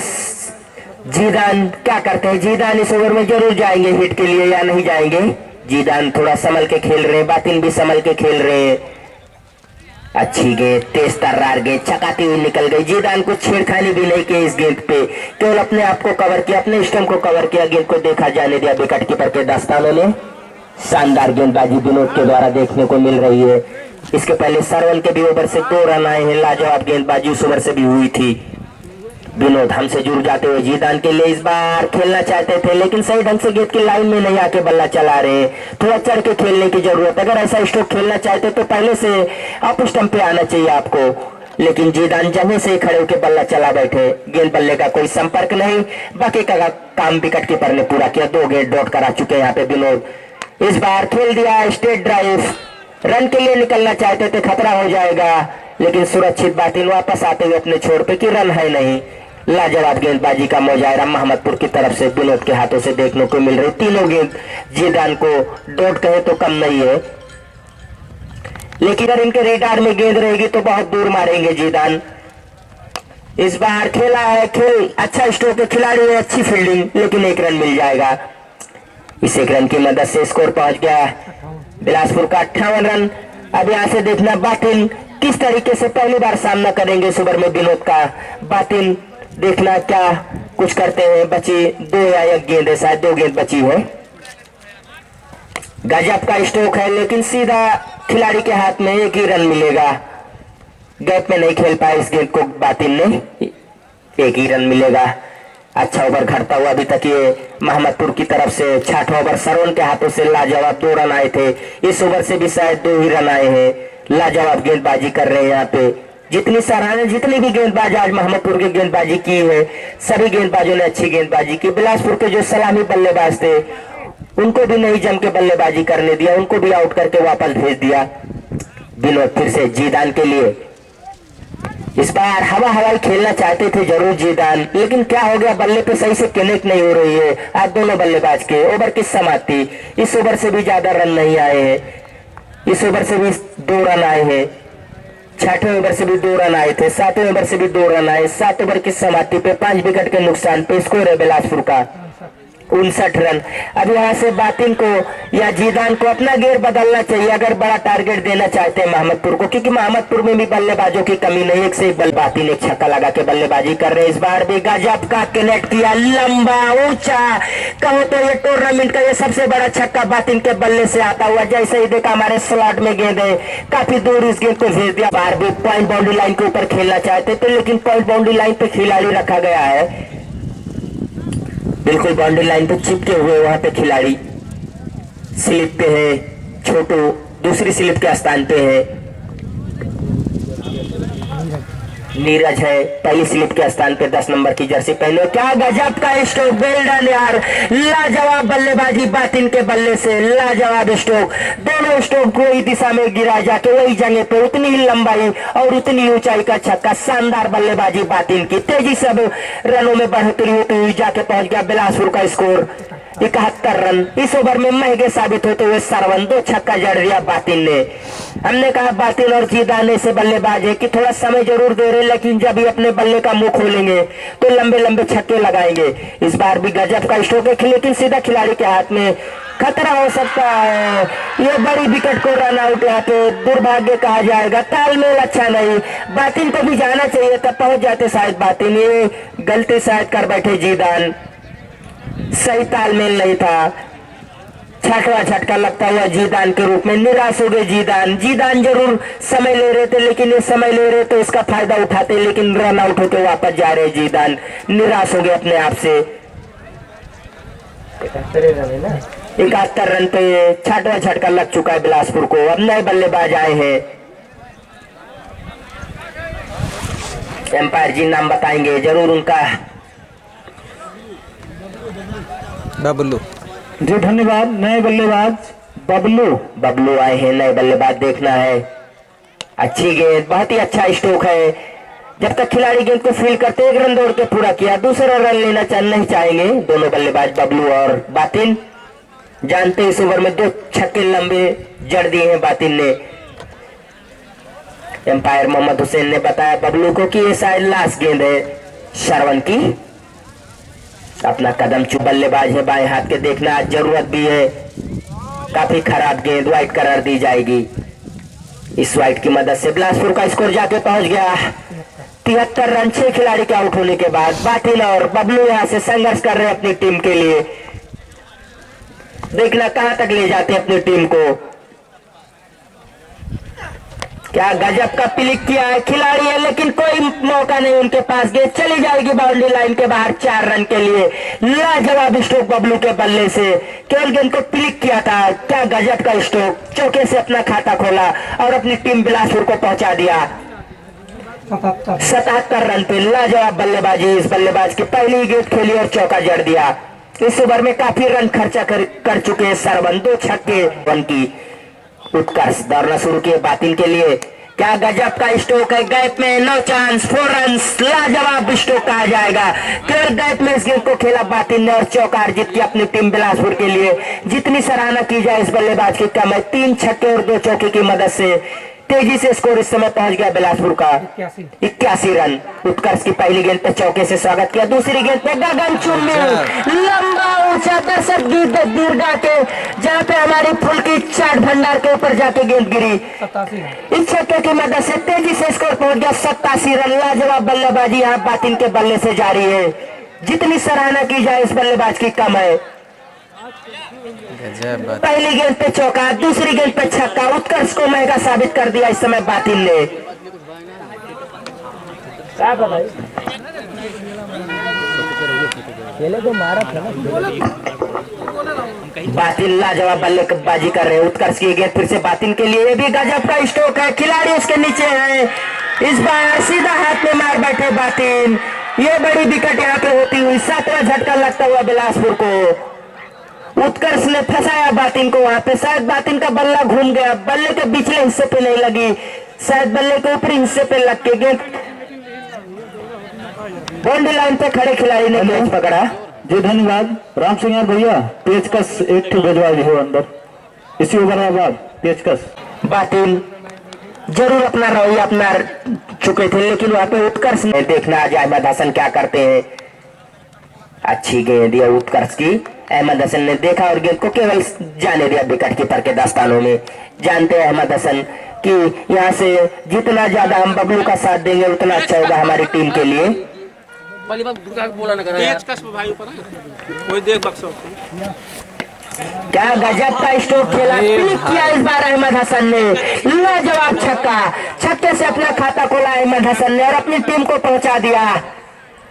जीदान क्या करते हैं। जीदान इस ओवर में जरूर जाएंगे हिट के लिए या नहीं जाएंगे। जीदान थोड़ा संभल के खेल रहे हैं, बातिन भी संभल के खेल रहे हैं। अच्छी गेंद, तेज तर्रार गेंद चकाती हुई निकल गई। जीदान को छेड़खानी भी नहीं की इस गेंद पे, केवल अपने आप को कवर किया, अपने स्टंप को कवर किया, गेंद को देखा जाने दिया विकेट कीपर के दस्तानों ने। शानदार गेंदबाजी विनोद के द्वारा देखने को मिल रही है। इसके पहले सरवन के भी ओवर से 2 रन आए हैं, लाजवाब गेंदबाजी उस ओवर से भी हुई थी। विनोद हमसे जुड़ जाते हुए जीदान के लिए इस बार खेलना चाहते थे, लेकिन सही ढंग से गेंद की लाइन में नहीं आके बल्ला चला रहे। थोड़ा चढ़ के खेलने की जरूरत है। अगर ऐसा स्ट्रोक खेलना चाहते तो पहले से अप स्टंप पे आना चाहिए आपको, लेकिन जीदान जगह से ही खड़े होकर बल्ला चला बैठे। गेंद बल्ले का कोई संपर्क नहीं, बाकी का काम विकेट कीपर ने पूरा किया। 2 गेंद डॉट करा चुके हैं यहाँ पे विनोद। इस बार खेल दिया स्ट्रेट ड्राइव, रन के लिए निकलना चाहते थे, खतरा हो जाएगा, लेकिन सुरक्षित बातिन वापस आते हुए अपने छोर पे कि रन है नहीं। लाजवाब गेंदबाजी का मुजाहरा मोहम्मदपुर की तरफ से विनोद के हाथों से देखने को मिल रही। तीनों गेंद जीदान को डॉट कहे तो कम नहीं है, लेकिन अगर इनके रेडार में गेंद रहेगी तो बहुत दूर मारेंगे जीदान। इस बार खेला है, खेल अच्छा स्ट्रोक है, खिलाड़ी है, अच्छी फील्डिंग, लेकिन 1 रन मिल जाएगा। इस 1 रन की मदद से स्कोर पहुंच गया बिलासपुर का 58 रन। अब यहां से देखना बातिन किस तरीके से पहली बार सामना करेंगे इस ओवर में विनोद का। बातिन देखना क्या कुछ करते हैं। बची 2 या 1 गेंद है, शायद 2 गेंद बची है। गजब का स्ट्रोक है, लेकिन सीधा खिलाड़ी के हाथ में 1 ही रन मिलेगा। गैप में नहीं खेल पाए इस गेंद को बातिल ने, 1 ही रन मिलेगा। अच्छा ओवर घटता हुआ अभी तक ये मोहम्मदपुर की तरफ से 6वां ओवर सरवन के हाथों से लाजवाब 2 रन आए थे। इस ओवर से भी शायद 2 ही रन आए हैं। लाजवाब गेंदबाजी कर रहे हैं यहाँ पे। जितनी सराहना, जितनी भी गेंदबाज आज मोहम्मदपुर की गेंदबाजी की है, सभी गेंदबाजों ने अच्छी गेंदबाजी की। बिलासपुर के जो सलामी बल्लेबाज थे उनको भी नहीं जम के बल्लेबाजी करने दिया, उनको भी आउट करके वापस भेज दिया। विनोद फिर से जीदान के लिए। इस बार हवा हवाई खेलना चाहते थे जरूर जीदान, लेकिन क्या हो गया, बल्ले पे सही से कनेक्ट नहीं हो रही है आज दोनों बल्लेबाज के। ओवर की समाप्ति, इस ओवर से भी ज्यादा रन नहीं आए हैं। इस ओवर से भी 2 रन आए हैं। 6वें ओवर से भी 2 रन आए थे। 7वें ओवर से भी 2 रन आए। 7 ओवर की समाप्ति पे 5 विकेट के नुकसान पे स्कोर है बिलासपुर का 59 रन। अब यहाँ से बातिन को या जीदान को अपना गेयर बदलना चाहिए अगर बड़ा टारगेट देना चाहते हैं मोहम्मदपुर को, क्योंकि मोहम्मदपुर में भी बल्लेबाजों की कमी नहीं। एक से एक बल बातिन एक छक्का लगा के बल्लेबाजी कर रहे हैं। इस बार भी गजब का कनेक्ट किया, लंबा ऊंचा, कहो तो ये टूर्नामेंट का ये सबसे बड़ा छक्का बातिन के बल्ले से आता हुआ। जैसे ही देखा हमारे स्लॉट में गेंद है, काफी दूर इस गेंद को भेज दिया। बार भी पॉइंट बाउंड्री लाइन के ऊपर खेलना चाहते थे, लेकिन पॉइंट बाउंड्री लाइन पे खिलाड़ी रखा गया है, बिल्कुल बाउंड्री लाइन पे चिपके हुए वहां पे खिलाड़ी। स्लिप पे है छोटू, दूसरी स्लिप के स्थान पे है नीरज है, पहली स्लिप के स्थान पे 10 नंबर की जर्सी पहने। क्या गजब का स्ट्रोक, वेल डन यार, लाजवाब बल्लेबाजी बातिन के बल्ले से, लाजवाब स्ट्रोक। दोनों स्ट्रोक को वही दिशा में गिरा जाके वही जगह पे उतनी ही लंबाई और उतनी ऊंचाई का छक्का। शानदार बल्लेबाजी बातिन की, तेजी से रनों में बढ़ोतरी होती हुई जाके पहुंच गया बिलासपुर का स्कोर 71 रन। इस ओवर में महंगे साबित होते हुए सरवन 2 छक्का जड़ दिया बातिन ने। हमने कहा बातिन और जीदान ऐसे बल्लेबाज है कि थोड़ा समय जरूर दे रहे, लेकिन जब भी अपने बल्ले का मुंह खोलेंगे तो लंबे लंबे छक्के लगाएंगे। इस बार भी गजब का स्ट्रोक है, लेकिन सीधा खिलाड़ी के हाथ में खतरा हो सकता है। ये बड़ी विकेट को रन आउट यहाँ पे दुर्भाग्य कहा जाएगा। तालमेल अच्छा नहीं, बातिन को भी जाना चाहिए, तब पहुंच जाते शायद बातिन। ये गलती शायद कर बैठे जीदान, सही तालमेल नहीं था। 6वां झटका लगता हुआ जीदान के रूप में निराश हो गए जीदान। जीदान जरूर समय ले रहे थे, लेकिन ये समय ले रहे तो इसका फायदा उठाते, लेकिन रन आउट होकर वापस जा रहे जीदान, निराश हो गए अपने आप से। 71 रन पे 6वां झटका लग चुका है बिलासपुर को। अब नए बल्लेबाज आए हैं, एम्पायर जी नाम बताएंगे जरूर उनका। बबलू जी धन्यवाद। नए बल्लेबाज बबलू आए हैं, नए बल्लेबाज देखना है। अच्छी गेंद, बहुत ही अच्छा स्ट्रोक है। जब तक खिलाड़ी गेंद को फील करते 1 रन दौड़ के पूरा किया, दूसरा रन लेना नहीं चाहेंगे दोनों बल्लेबाज बबलू और बातिन। जानते इस ओवर में 2 छक्के लंबे जड़ दिए हैं बातिन ने। एम्पायर मोहम्मद हुसैन ने बताया बबलू को कि ये शायद लास्ट गेंद है सरवन की। अपना कदम चुप बल्लेबाज है, बाएं हाथ के देखना आज जरूरत भी है। काफी खराब गेंद, वाइट करार दी जाएगी। इस वाइट की मदद से बिलासपुर का स्कोर जाके पहुंच गया 73 रन। 6 खिलाड़ी के आउट होने के बाद बातिल और बबलू यहां से संघर्ष कर रहे हैं अपनी टीम के लिए। देखना कहां तक ले जाते हैं अपनी टीम को। क्या गजब का पिलिक किया है, खिलाड़ी है लेकिन कोई मौका नहीं उनके पास। गेंद चली जाएगी बाउंड्री लाइन के बाहर 4 रन के लिए। लाजवाब स्ट्रोक बबलू के बल्ले से, केवल गेंद को पिलिक किया था। क्या गजब का स्ट्रोक, चौके से अपना खाता खोला और अपनी टीम बिलासपुर को पहुंचा दिया 77 रन पे। लाजवाब बल्लेबाजी, इस बल्लेबाज की पहली गेंद खेली और चौका जड़ दिया। इस ओवर में काफी रन खर्चा कर चुके हैं सरवन। 2 छक्के, 1 की उत्कर्ष दौड़ना शुरू किए बातिल के लिए। क्या गजब का स्ट्रोक है, गैप में नो चांस, 4 रन। लाजवाब स्ट्रोक कहा जाएगा। केवल गैप में इस गेंद को खेला बातिल ने और चौका अर्जित किया अपनी टीम बिलासपुर के लिए। जितनी सराहना की जाए इस बल्लेबाज की कम है। 3 छक्के और 2 चौके की मदद से तेजी से स्कोर इस समय पहुंच गया बिलासपुर का 81 रन। उत्कर्ष की पहली गेंद पे चौके से स्वागत किया, दूसरी गेंद पे गगनचुंबी लंबा ऊंचा दर्शक गीत दीर्घा के, जहां पे हमारी फुल की चाट भंडार के ऊपर जाके गेंद गिरी। इस छक्के की मदद से तेजी से स्कोर पहुंच गया 87 रन। लाजवाब बल्लेबाजी यहाँ बातिल के बल्ले से जारी है। जितनी सराहना की जाए इस बल्लेबाज की कम है। गजब बात। पहली गेंद पे चौका, दूसरी गेंद पे छक्का, उत्कर्ष को महंगा साबित कर दिया इस समय बातिल ने। क्या भाई खेले तो मारा था ना। बातिल लाजवाब बल्लेबाजी कर रहे हैं। उत्कर्ष की गेंद फिर से बातिल के लिए, ये भी गजब का स्ट्रोक है, खिलाड़ी उसके नीचे है। इस बार सीधा हाथ में मार बैठे बातिल। ये बड़ी विकेट यहाँ पे होती हुई 7वां झटका लगता हुआ बिलासपुर को। उत्कर्ष ने फंसाया बातिल को वहां पे, शायद बातिल का बल्ला घूम गया, बल्ले के पिछले हिस्से पे नहीं लगी, शायद बल्ले के ऊपरी हिस्से पे लग के गेंद बाउंड्री लाइन पे खड़े खिलाड़ी ने कैच पकड़ा। जी धन्यवाद राम सिंह यार भैया, पेचकस एक ठो भिजवा दी हो अंदर, इसी ओवर के बाद पेचकस। बातिल जरूर अपना रवैया अपना चुके थे, लेकिन वहां पे उत्कर्ष ने देखना आज अहमद हसन क्या करते हैं। अच्छी गेंद दिया उत्कर्ष की, अहमद हसन ने देखा और गेंद को केवल जाने दिया विकेट कीपर के दस्तानों में। जानते हैं अहमद हसन कि यहाँ से जितना ज्यादा हम बबलू का साथ देंगे उतना अच्छा होगा हमारी टीम के लिए। क्या गजब का स्ट्रोक खेला, क्लिक किया इस बार अहमद हसन ने, लाजवाब छक्का, छक्के से अपना खाता खोला अहमद हसन ने और अपनी टीम को पहुंचा दिया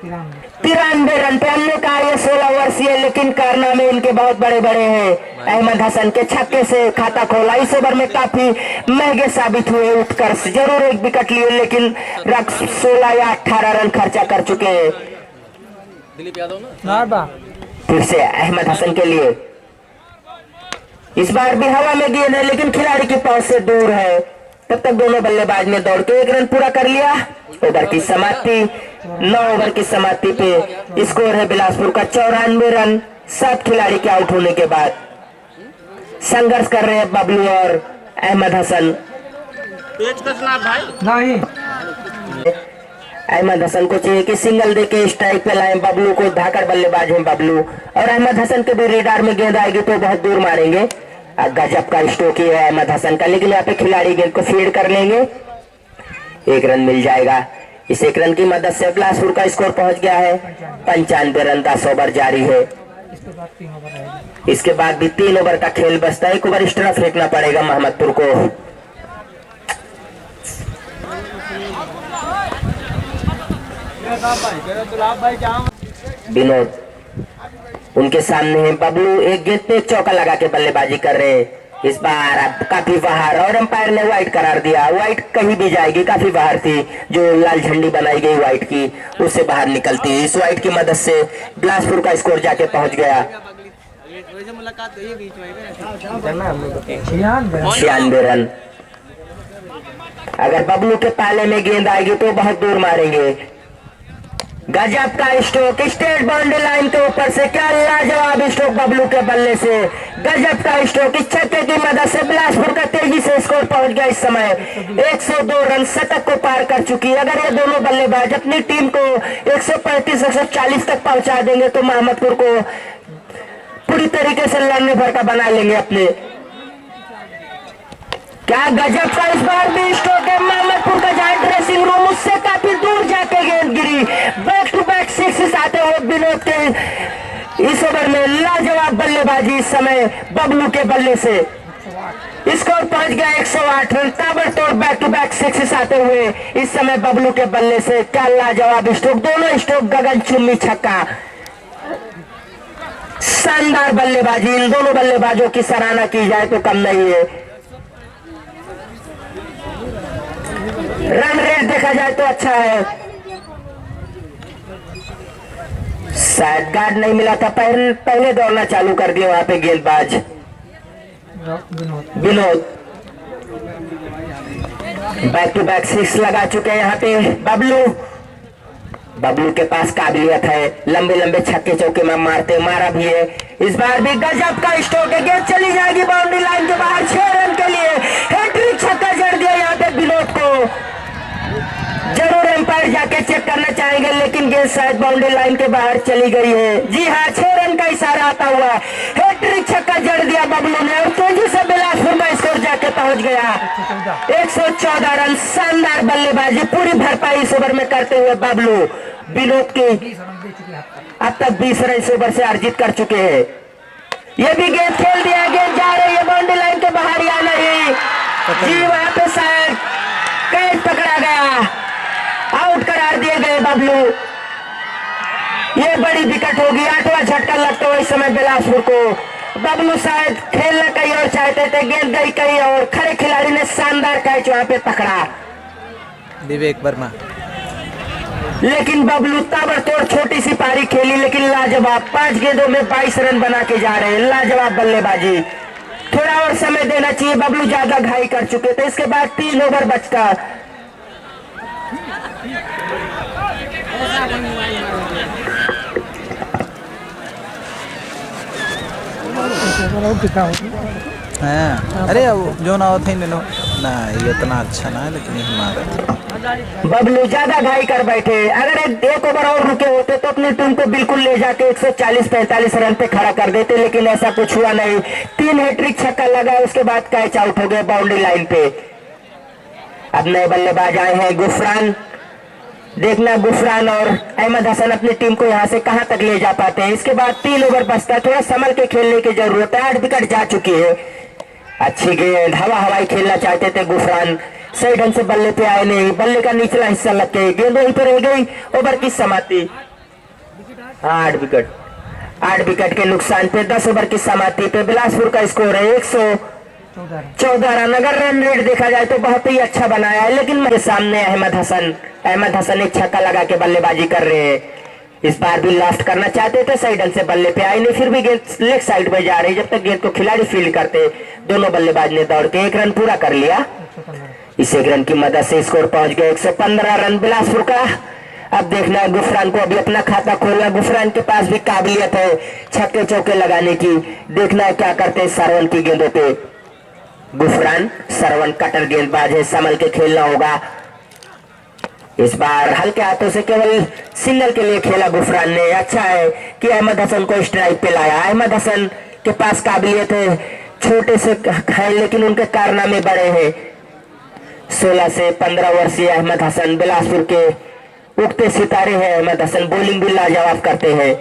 93 रन पे। हमने कहा ये 16 वर्षीय, लेकिन कारनामे इनके बहुत बड़े बड़े हैं। अहमद हसन के छक्के से खाता खोला, इस ओवर में काफी महंगे साबित हुए उत्कर्ष। जरूर एक विकेट लिए, लेकिन 16 या 18 रन खर्चा कर चुके हैं। फिर से अहमद हसन के लिए, इस बार भी हवा में गेंद है, लेकिन खिलाड़ी की पहुंच से दूर है। तब तक दोनों बल्लेबाज ने दौड़ के 1 रन पूरा कर लिया। ओवर की समाप्ति, 9 ओवर की समाप्ति पे स्कोर है बिलासपुर का 94 रन। 7 खिलाड़ी के आउट होने के बाद संघर्ष कर रहे हैं बबलू और अहमद हसन। नहीं अहमद हसन को चाहिए कि सिंगल देके स्ट्राइक पे लाएं, बबलू को धाकड़ बल्लेबाज हैं बबलू, और अहमद हसन के भी रेडार में गेंद आएगी तो बहुत दूर मारेंगे। गजब का स्ट्रोक है अहमद हसन का, लेकिन यहाँ पे खिलाड़ी गेंद को फीड कर लेंगे, 1 रन मिल जाएगा। इस 1 रन की मदद से बिलासपुर का स्कोर पहुंच गया है 95 रन। 10 ओवर जारी है, इसके बाद भी 3 ओवर का खेल बचता है। 1 ओवर एक्स्ट्रा फेंकना पड़ेगा मोहम्मदपुर को। विनोद उनके सामने है, बबलू एक गेंद पे चौका लगा के बल्लेबाजी कर रहे हैं। इस बार अब काफी बाहर, और अंपायर ने व्हाइट करार दिया। व्हाइट कहीं भी जाएगी, काफी बाहर थी, जो लाल झंडी बनाई गई व्हाइट की उससे बाहर निकलती है। इस व्हाइट की मदद से बिलासपुर का स्कोर जाके पहुंच गया 96 रन। अगर बबलू के पाले में गेंद आएगी तो बहुत दूर मारेंगे। गजब का स्ट्रोक, स्टेट बाउंड्री लाइन के ऊपर से, क्या लाजवाब स्ट्रोक बबलू के बल्ले से, गजब का स्ट्रोक। इस छक्के की मदद से बिलासपुर का तेजी से स्कोर पहुंच गया। इस समय 102 रन शतक को पार कर चुकी है। अगर ये दोनों बल्लेबाज अपनी टीम को 135-140 तक पहुंचा देंगे तो मोहम्मदपुर को पूरी तरीके से लड़ने भर का बना लेंगे अपने। क्या गजब का इस बार भी स्ट्रोक है मोहम्मदपुर का, जहां ड्रेसिंग रूम उससे काफी दूर जाके गेंद गिरी। बैक टू बैक 6 आते हुए विनोद के इस ओवर में लाजवाब बल्लेबाजी इस समय बबलू के बल्ले से। स्कोर पहुंच गया 108 रन। ताबड़तोड़ बैक टू बैक 6 आते हुए इस समय बबलू के बल्ले से। क्या लाजवाब स्ट्रोक, दोनों स्ट्रोक गगन चुम्बी छक्का, शानदार बल्लेबाजी। इन दोनों बल्लेबाजों की सराहना की जाए तो कम नहीं है। रन रेट देखा जाए तो अच्छा है। शायद गार्ड नहीं मिला था, पहले दौड़ना चालू कर दिया वहां पे गेंदबाज विनोद। बैक टू बैक 6 लगा चुके हैं यहाँ पे बबलू के पास काबिलियत है, लंबे लंबे छक्के चौके में मारा भी है। इस बार भी गजब का स्ट्रोक है, गेंद चली जाएगी बाउंड्री लाइन के बाहर। 6 रन के लिए हैट्रिक छक्का जड़ दिया यहाँ पे विनोद को। जरूर एम्पायर जाके चेक करना चाहेंगे, लेकिन गेंद शायद बाउंड्री लाइन के बाहर चली गई है। जी हाँ, 6 रन का इशारा आता हुआ हैट्रिक छक्का जड़ दिया बबलू ने, और तेजी से बिलासपुर का स्कोर जाके पहुंच गया 114 रन। शानदार बल्लेबाजी, पूरी भरपाई इस ओवर में करते हुए बबलू। विनोद की अब तक 20 रन इस ओवर से अर्जित कर चुके हैं। ये भी गेंद खेल दिया, गेंद जा रही है बाउंड्री लाइन के बाहर या नहीं जी, वहां पे शायद कैच पकड़ा गया, आउट करार दिए गए बबलू। ये बड़ी विकेट होगी, 8वां झटका लगता है इस समय बिलासपुर को। बबलू शायद खेलना कहीं और चाहते थे, गेंद गई कहीं और, खड़े खिलाड़ी ने शानदार कैच वहां पे पकड़ा, विवेक वर्मा। लेकिन बबलू ताबड़तोड़ छोटी सी पारी खेली, लेकिन लाजवाब 5 गेंदों में 22 रन बना के जा रहे हैं, लाजवाब बल्लेबाजी। थोड़ा और समय देना चाहिए, बबलू ज्यादा घाई कर चुके थे। इसके बाद 3 ओवर बचता। हाँ, अरे जो ना होता ही ना, ये इतना अच्छा ना है लेकिन ये हमारा बबलू ज्यादा घाई कर बैठे। अगर एक ओवर और रुके होते तो अपनी टीम को बिल्कुल ले जाके 140-45 रन पे खड़ा कर देते, लेकिन ऐसा कुछ हुआ नहीं। 3 हैट्रिक छक्का लगा, उसके बाद कैच आउट हो गए बाउंड्री लाइन पे। अब नए बल्लेबाज आए हैं गुफरान। देखना गुफरान और अहमद हसन अपनी टीम को यहां से कहां तक ले जा पाते हैं। इसके बाद 3 ओवर बचता है, थोड़ा संभल के खेलने की जरूरत है। 8 विकेट जा चुकी है। अच्छी गेंद, हवाई खेलना चाहते थे गुफरान, सही ढंग से बल्ले पे आए नहीं, बल्ले का निचला हिस्सा लग गई, गेंद वहीं पर रह गई। ओवर की समाप्ति 8 विकेट। 8 विकेट के नुकसान पे 10 ओवर की समाप्ति पे बिलासपुर का स्कोर है 114 रन। अगर रन रेट देखा जाए तो बहुत ही अच्छा बनाया है, लेकिन मेरे सामने अहमद हसन एक छक्का लगा के बल्लेबाजी कर रहे हैं। इस बार भी लास्ट करना चाहते थे, सही ढंग से बल्ले पे आई नहीं, फिर भी गेंद लेग साइड में जा रही। जब तक गेंद को खिलाड़ी फील्ड करते, दोनों बल्लेबाज ने दौड़ के 1 रन पूरा कर लिया। इस 1 रन की मदद से स्कोर पहुंच गया 115 रन बिलासपुर का। अब देखना है गुफरान को अभी अपना खाता खोलना। गुफरान के पास भी काबिलियत है छक्के चौके लगाने की। देखना है क्या करते हैं सरवन की गेंदों पे। गुफरान सरवन कटर गेंदबाज है, संभल के खेलना होगा। इस बार हल्के हाथों से केवल सिंगल के लिए खेला गुफरान ने। अच्छा है कि अहमद हसन को स्ट्राइक पे लाया। अहमद हसन के पास काबिलियत है, छोटे से है लेकिन उनके कारनामे बड़े हैं। 16 से 15 वर्षीय अहमद हसन बिलासपुर के उगते सितारे हैं। अहमद हसन बॉलिंग भी लाजवाब करते हैं।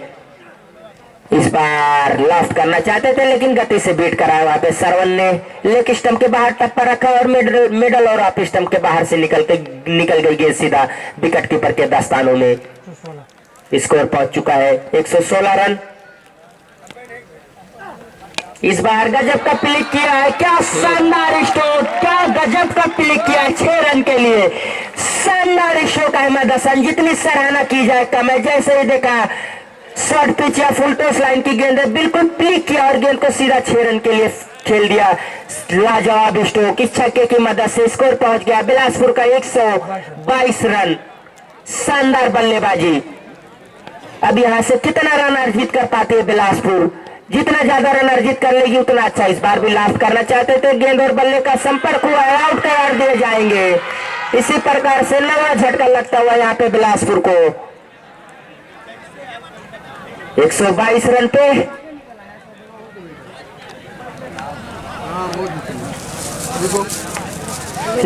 इस बार लास्ट करना चाहते थे लेकिन गति से बीट कराया। वहां पे सरवन ने लेग स्टंप के बाहर टप्पा रखा और मिडल और ऑफ स्टंप के बाहर से निकल गई गेंद सीधा विकेट कीपर के दस्तानों में। स्कोर पहुंच चुका है 116 रन। इस बार गजब का क्लिक किया है, क्या शानदार स्ट्रोक, क्या गजब का क्लिक किया है 6 रन के लिए। शानदार स्ट्रोक अहमद हसन, जितनी सराहना की जाए कम है। जैसे ही देखा शॉर्ट पिच या फुल टॉस लाइन की गेंद है, बिल्कुल क्लिक किया और गेंद को सीधा 6 रन के लिए खेल दिया। लाजवाब स्ट्रोक। इस छक्के की मदद से स्कोर पहुंच गया बिलासपुर का 122 रन। शानदार बल्लेबाजी। अब यहां से कितना रन अर्जित कर पाते हैं बिलासपुर? जितना ज्यादा रन अर्जित कर लेगी उतना अच्छा। इस बार भी लास्ट करना चाहते थे, गेंद और बल्ले का संपर्क हुआ है, आउट करार दिए जाएंगे। इसी प्रकार से नया झटका लगता हुआ यहाँ पे बिलासपुर को 122 रन पे।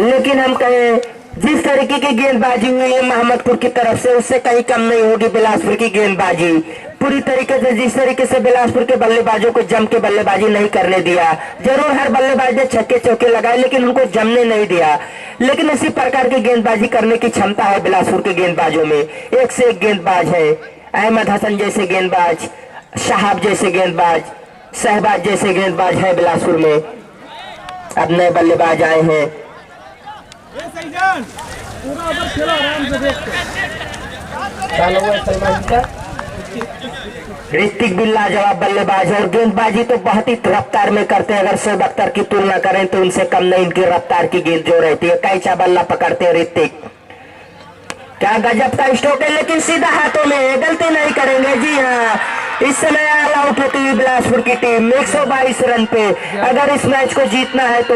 लेकिन हम कहें जिस तरीके की गेंदबाजी हुई है मोहम्मदपुर की तरफ से, उससे कहीं कम नहीं होगी बिलासपुर की गेंदबाजी। पूरी तरीके से जिस तरीके से बिलासपुर के बल्लेबाजों को जम के बल्लेबाजी नहीं करने दिया। जरूर हर बल्लेबाज ने छक्के चौके लगाए लेकिन उनको जमने नहीं दिया। लेकिन इसी प्रकार की गेंदबाजी करने की क्षमता है बिलासपुर के गेंदबाजों में। एक से एक गेंदबाज है। अहमद हसन जैसे गेंदबाज, शहाब जैसे गेंदबाज, शहबाज जैसे गेंदबाज है बिलासपुर में। अब नए बल्लेबाज आए हैं। ऋतिक भी लाजवाब बल्लेबाज और गेंदबाजी तो बहुत ही रफ्तार में करते हैं। अगर शोएब अख्तर की तुलना करें तो उनसे कम नहीं इनकी रफ्तार की गेंद जो रहती है। कैचा बल्ला पकड़ते हैं ऋतिक। क्या गजब का स्ट्रोक है, लेकिन सीधा हाथों में, गलती नहीं करेंगे। जी हाँ, इस समय ऑल आउट होती है बिलासपुर की टीम 122 रन पे। अगर इस मैच को जीतना है तो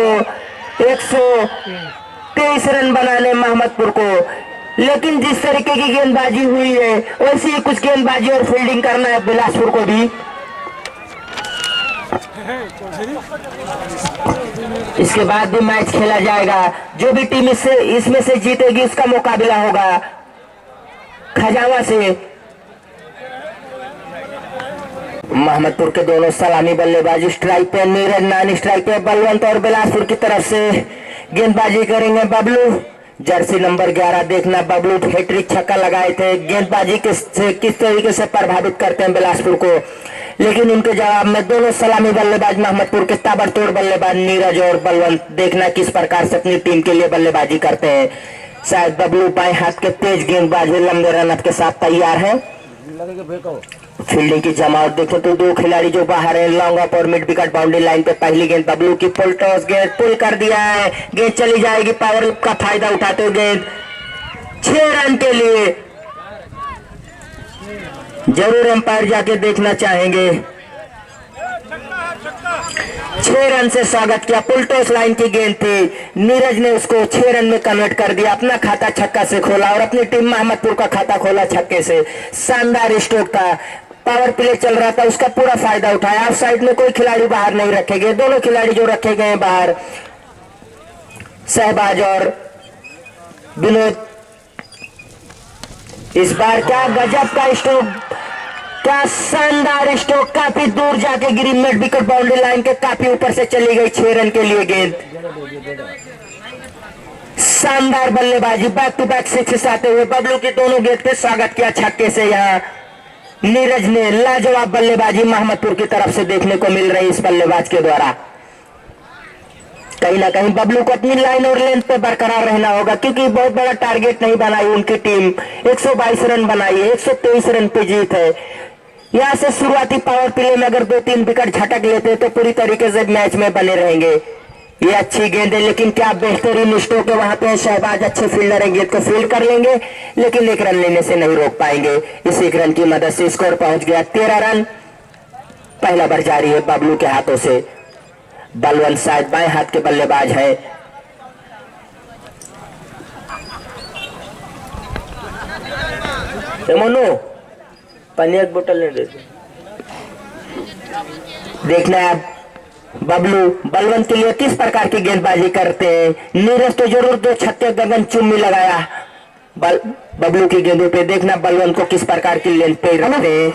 123 रन बनाने मोहम्मदपुर को। लेकिन जिस तरीके की गेंदबाजी हुई है वैसी ही कुछ गेंदबाजी और फील्डिंग करना है बिलासपुर को भी। इसके बाद भी मैच खेला जाएगा। जो भी टीम इसमें से जीतेगी उसका मुकाबला होगा खजावा से। मोहम्मदपुर के दोनों सलामी बल्लेबाज स्ट्राइक पे नीरज, नॉन स्ट्राइक पे बलवंत और बिलासपुर की तरफ से गेंदबाजी करेंगे बबलू। जर्सी नंबर 11 देखना, बबलू हैट्रिक छक्का लगाए थे। गेंदबाजी किस तरीके से प्रभावित करते हैं बिलासपुर को, लेकिन उनके जवाब में दोनों सलामी बल्लेबाज मोहम्मदपुर के ताबड़तोड़ बल्लेबाज नीरज और बलवंत देखना किस प्रकार से अपनी टीम के लिए बल्लेबाजी करते हैं। शायद बबलू बाएं हाथ के तेज गेंदबाज लंबे रन के साथ तैयार है। फील्डिंग की जमावट देखें तो दो खिलाड़ी जो बाहर है, लॉन्ग अप और मिड विकेट बाउंड्री लाइन पे पहली गेंद बबलू की फुल टॉस, गेंद पुल कर दिया है, गेंद चली जाएगी। पावर का फायदा उठाते हुए गेंद 6 रन के लिए। जरूर एम्पायर जाके देखना चाहेंगे। 6 रन से स्वागत किया। पुल टॉस लाइन की गेंद थी, नीरज ने उसको 6 रन में कन्वर्ट कर दिया। अपना खाता छक्का से खोला और अपनी टीम मोहम्मदपुर का खाता खोला छक्के से। शानदार स्ट्रोक था, पावर प्ले चल रहा था, उसका पूरा फायदा उठाया। ऑफ साइड में कोई खिलाड़ी बाहर नहीं रखे गए, दोनों खिलाड़ी जो रखे गए बाहर शहबाज और विनोद। इस बार क्या गजब का स्ट्रोक, क्या शानदार स्ट्रोक, काफी दूर जाके गिरी, मिड विकेट बाउंड्री लाइन के काफी ऊपर से चली गई। 6 रन के लिए गेंद। शानदार बल्लेबाजी, बैक टू बैक सिक्स आते हुए बबलू की दोनों गेंद पे स्वागत किया छक्के से। यहाँ नीरज ने लाजवाब बल्लेबाजी मोहम्मदपुर की तरफ से देखने को मिल रही इस बल्लेबाज के द्वारा। कहीं ना कहीं बबलू को अपनी लाइन और लेंथ पे बरकरार रहना होगा, क्योंकि बहुत बड़ा टारगेट नहीं बनाई उनकी टीम। 122 रन बनाई है, 123 रन पे जीत है। यहां से शुरुआती पावर प्ले में अगर 2-3 विकेट झटक लेते तो पूरी तरीके से मैच में बने रहेंगे। ये अच्छी गेंद है, लेकिन क्या बेहतरीन स्ट्रोक है वहां पे। शहबाज अच्छे फील्डर है, गेंद को फील्ड कर लेंगे, लेकिन 1 रन लेने से नहीं रोक पाएंगे। इस 1 रन की मदद से स्कोर पहुंच गया 13 रन। पहला ओवर जारी है बबलू के हाथों से। बलवंत शायद बाएं हाथ के बल्लेबाज है। मोनू पनिया बोतल नहीं देते। देखना है अब बबलू बलवंत के लिए किस प्रकार की गेंदबाजी करते हैं। नीरज तो जरूर 2 छक्के गगन चुम्मी लगाया बबलू की गेंदों पे। देखना बलवंत को किस प्रकार की लेंथ पे रखते हैं।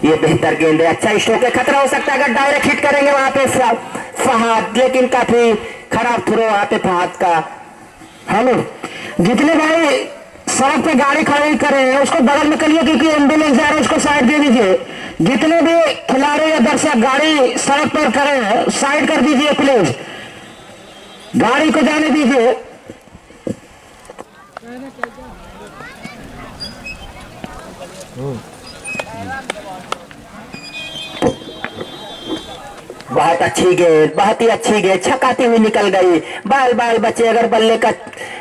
ये बेहतर गेंद है, अच्छा स्ट्रोक है, खतरा हो सकता है अगर डायरेक्ट हिट करेंगे वहां पे फहाद, लेकिन काफी खराब थ्रो वहां पे फहाद का। हेलो, जितने भाई सड़क पे गाड़ी खड़ी करे हैं उसको बगल में करिए, क्योंकि एम्बुलेंस जा रहा है, उसको साइड दे दीजिए। जितने भी खिलाड़ी या दर्शक गाड़ी सड़क पर खड़े हैं साइड कर दीजिए प्लीज, गाड़ी को जाने दीजिए। बहुत अच्छी गेंद, बहुत ही अच्छी गेंद, छकाती हुई निकल गई। बाल बाल बचे। अगर बल्ले का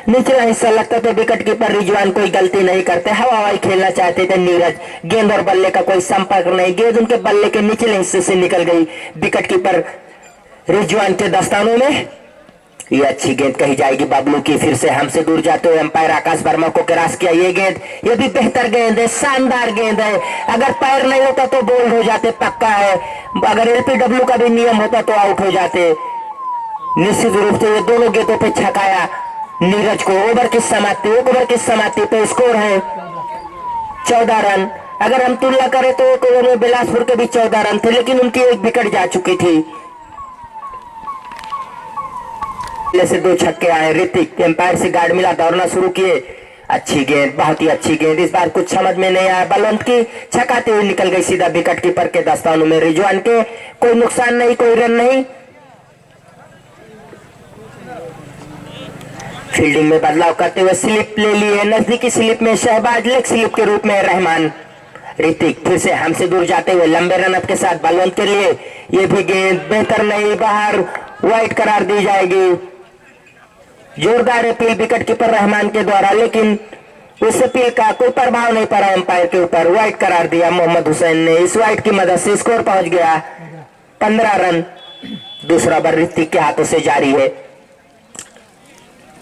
निचला हिस्सा लगता तो विकेट कीपर रिजवान कोई गलती नहीं करते, हवा हवाई खेलना चाहते थे नीरज। गेंद और बल्ले का कोई संपर्क नहीं, गेंद उनके बल्ले के निचले हिस्से से निकल गई विकेट कीपर रिजवान के दस्तानों में। ये अच्छी गेंद कही जाएगी बबलू की। फिर से हमसे दूर जाते हुए अंपायर आकाश वर्मा को क्रॉस किया। ये गेंद, ये भी बेहतर गेंद है, शानदार गेंद है। अगर पैर नहीं होता तो बोल्ड हो जाते, पक्का है। अगर एलपीडब्ल्यू का भी नियम होता तो आउट हो जाते। निश्चित रूप से ये दोनों गेंदों पे छकाया नीरज को। ओवर की समाप्ति, 1 ओवर की समाप्ति पे स्कोर है 14 रन। अगर हम तुलना करें तो 1 ओवर में बिलासपुर के भी 14 रन थे, लेकिन उनकी 1 विकेट जा चुकी थी। से 2 छक्के आए। ऋतिक एम्पायर से गार्ड मिला, दौड़ना शुरू किए। अच्छी गेंद, बहुत ही अच्छी गेंद। इस बार कुछ समझ में नहीं आया, बलवंत की छकाते हुए निकल गई सीधा विकेट कीपर के दस्तानों में। रिजवान के कोई नुकसान नहीं, कोई रन नहीं। फील्डिंग में बदलाव करते हुए स्लिप ले ली है, नजदीकी स्लिप में शहबाज, लेग स्लिप के रूप में रहमान। ऋतिक फिर से हमसे दूर जाते हुए लंबे रन के साथ बलवंत के लिए। ये भी गेंद बेहतर नहीं, बाहर, वाइड करार दी जाएगी। जोरदार अपील विकेट कीपर रहमान के द्वारा, लेकिन उस अपील का कोई प्रभाव नहीं पड़ा एम्पायर के ऊपर। वाइड करार दिया मोहम्मद हुसैन ने। इस वाइड की मदद से स्कोर पहुंच गया 15 रन। दूसरा ओवर ऋतिक के हाथों से जारी है।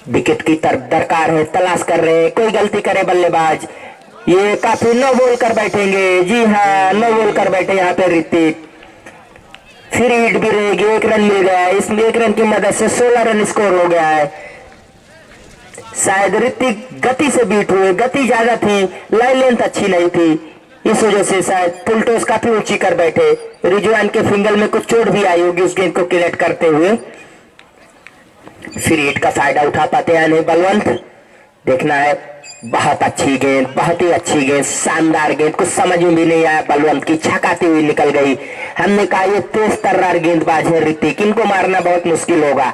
विकेट की तरफ दरकार है, तलाश कर रहे हैं, कोई गलती करे बल्लेबाज। ये काफी नो बॉल कर बैठेंगे। जी हाँ, नो बॉल कर बैठे यहाँ पे ऋतिक। फिर हिट भी रहेगी, 1 रन मिल गया है। इसमें 1 रन की मदद से 16 रन स्कोर हो गया है। शायद ऋतिक गति से बीट हुए, गति ज्यादा थी, लाइन लेंथ अच्छी नहीं थी। इस वजह से शायद फुलटॉस काफी ऊंची कर बैठे। रिजवान के फिंगर में कुछ चोट भी आई होगी उस गेंद को क्लियर करते हुए। फिर हिट का फायदा उठा पाते हैं नहीं बलवंत। देखना है, बहुत अच्छी गेंद, बहुत ही अच्छी गेंद, शानदार गेंद, कुछ समझ में भी नहीं आया बलवंत की, छकाती हुई निकल गई। हमने कहा ये तेज तर्रार गेंदबाज है ऋतिक, इनको मारना बहुत मुश्किल होगा।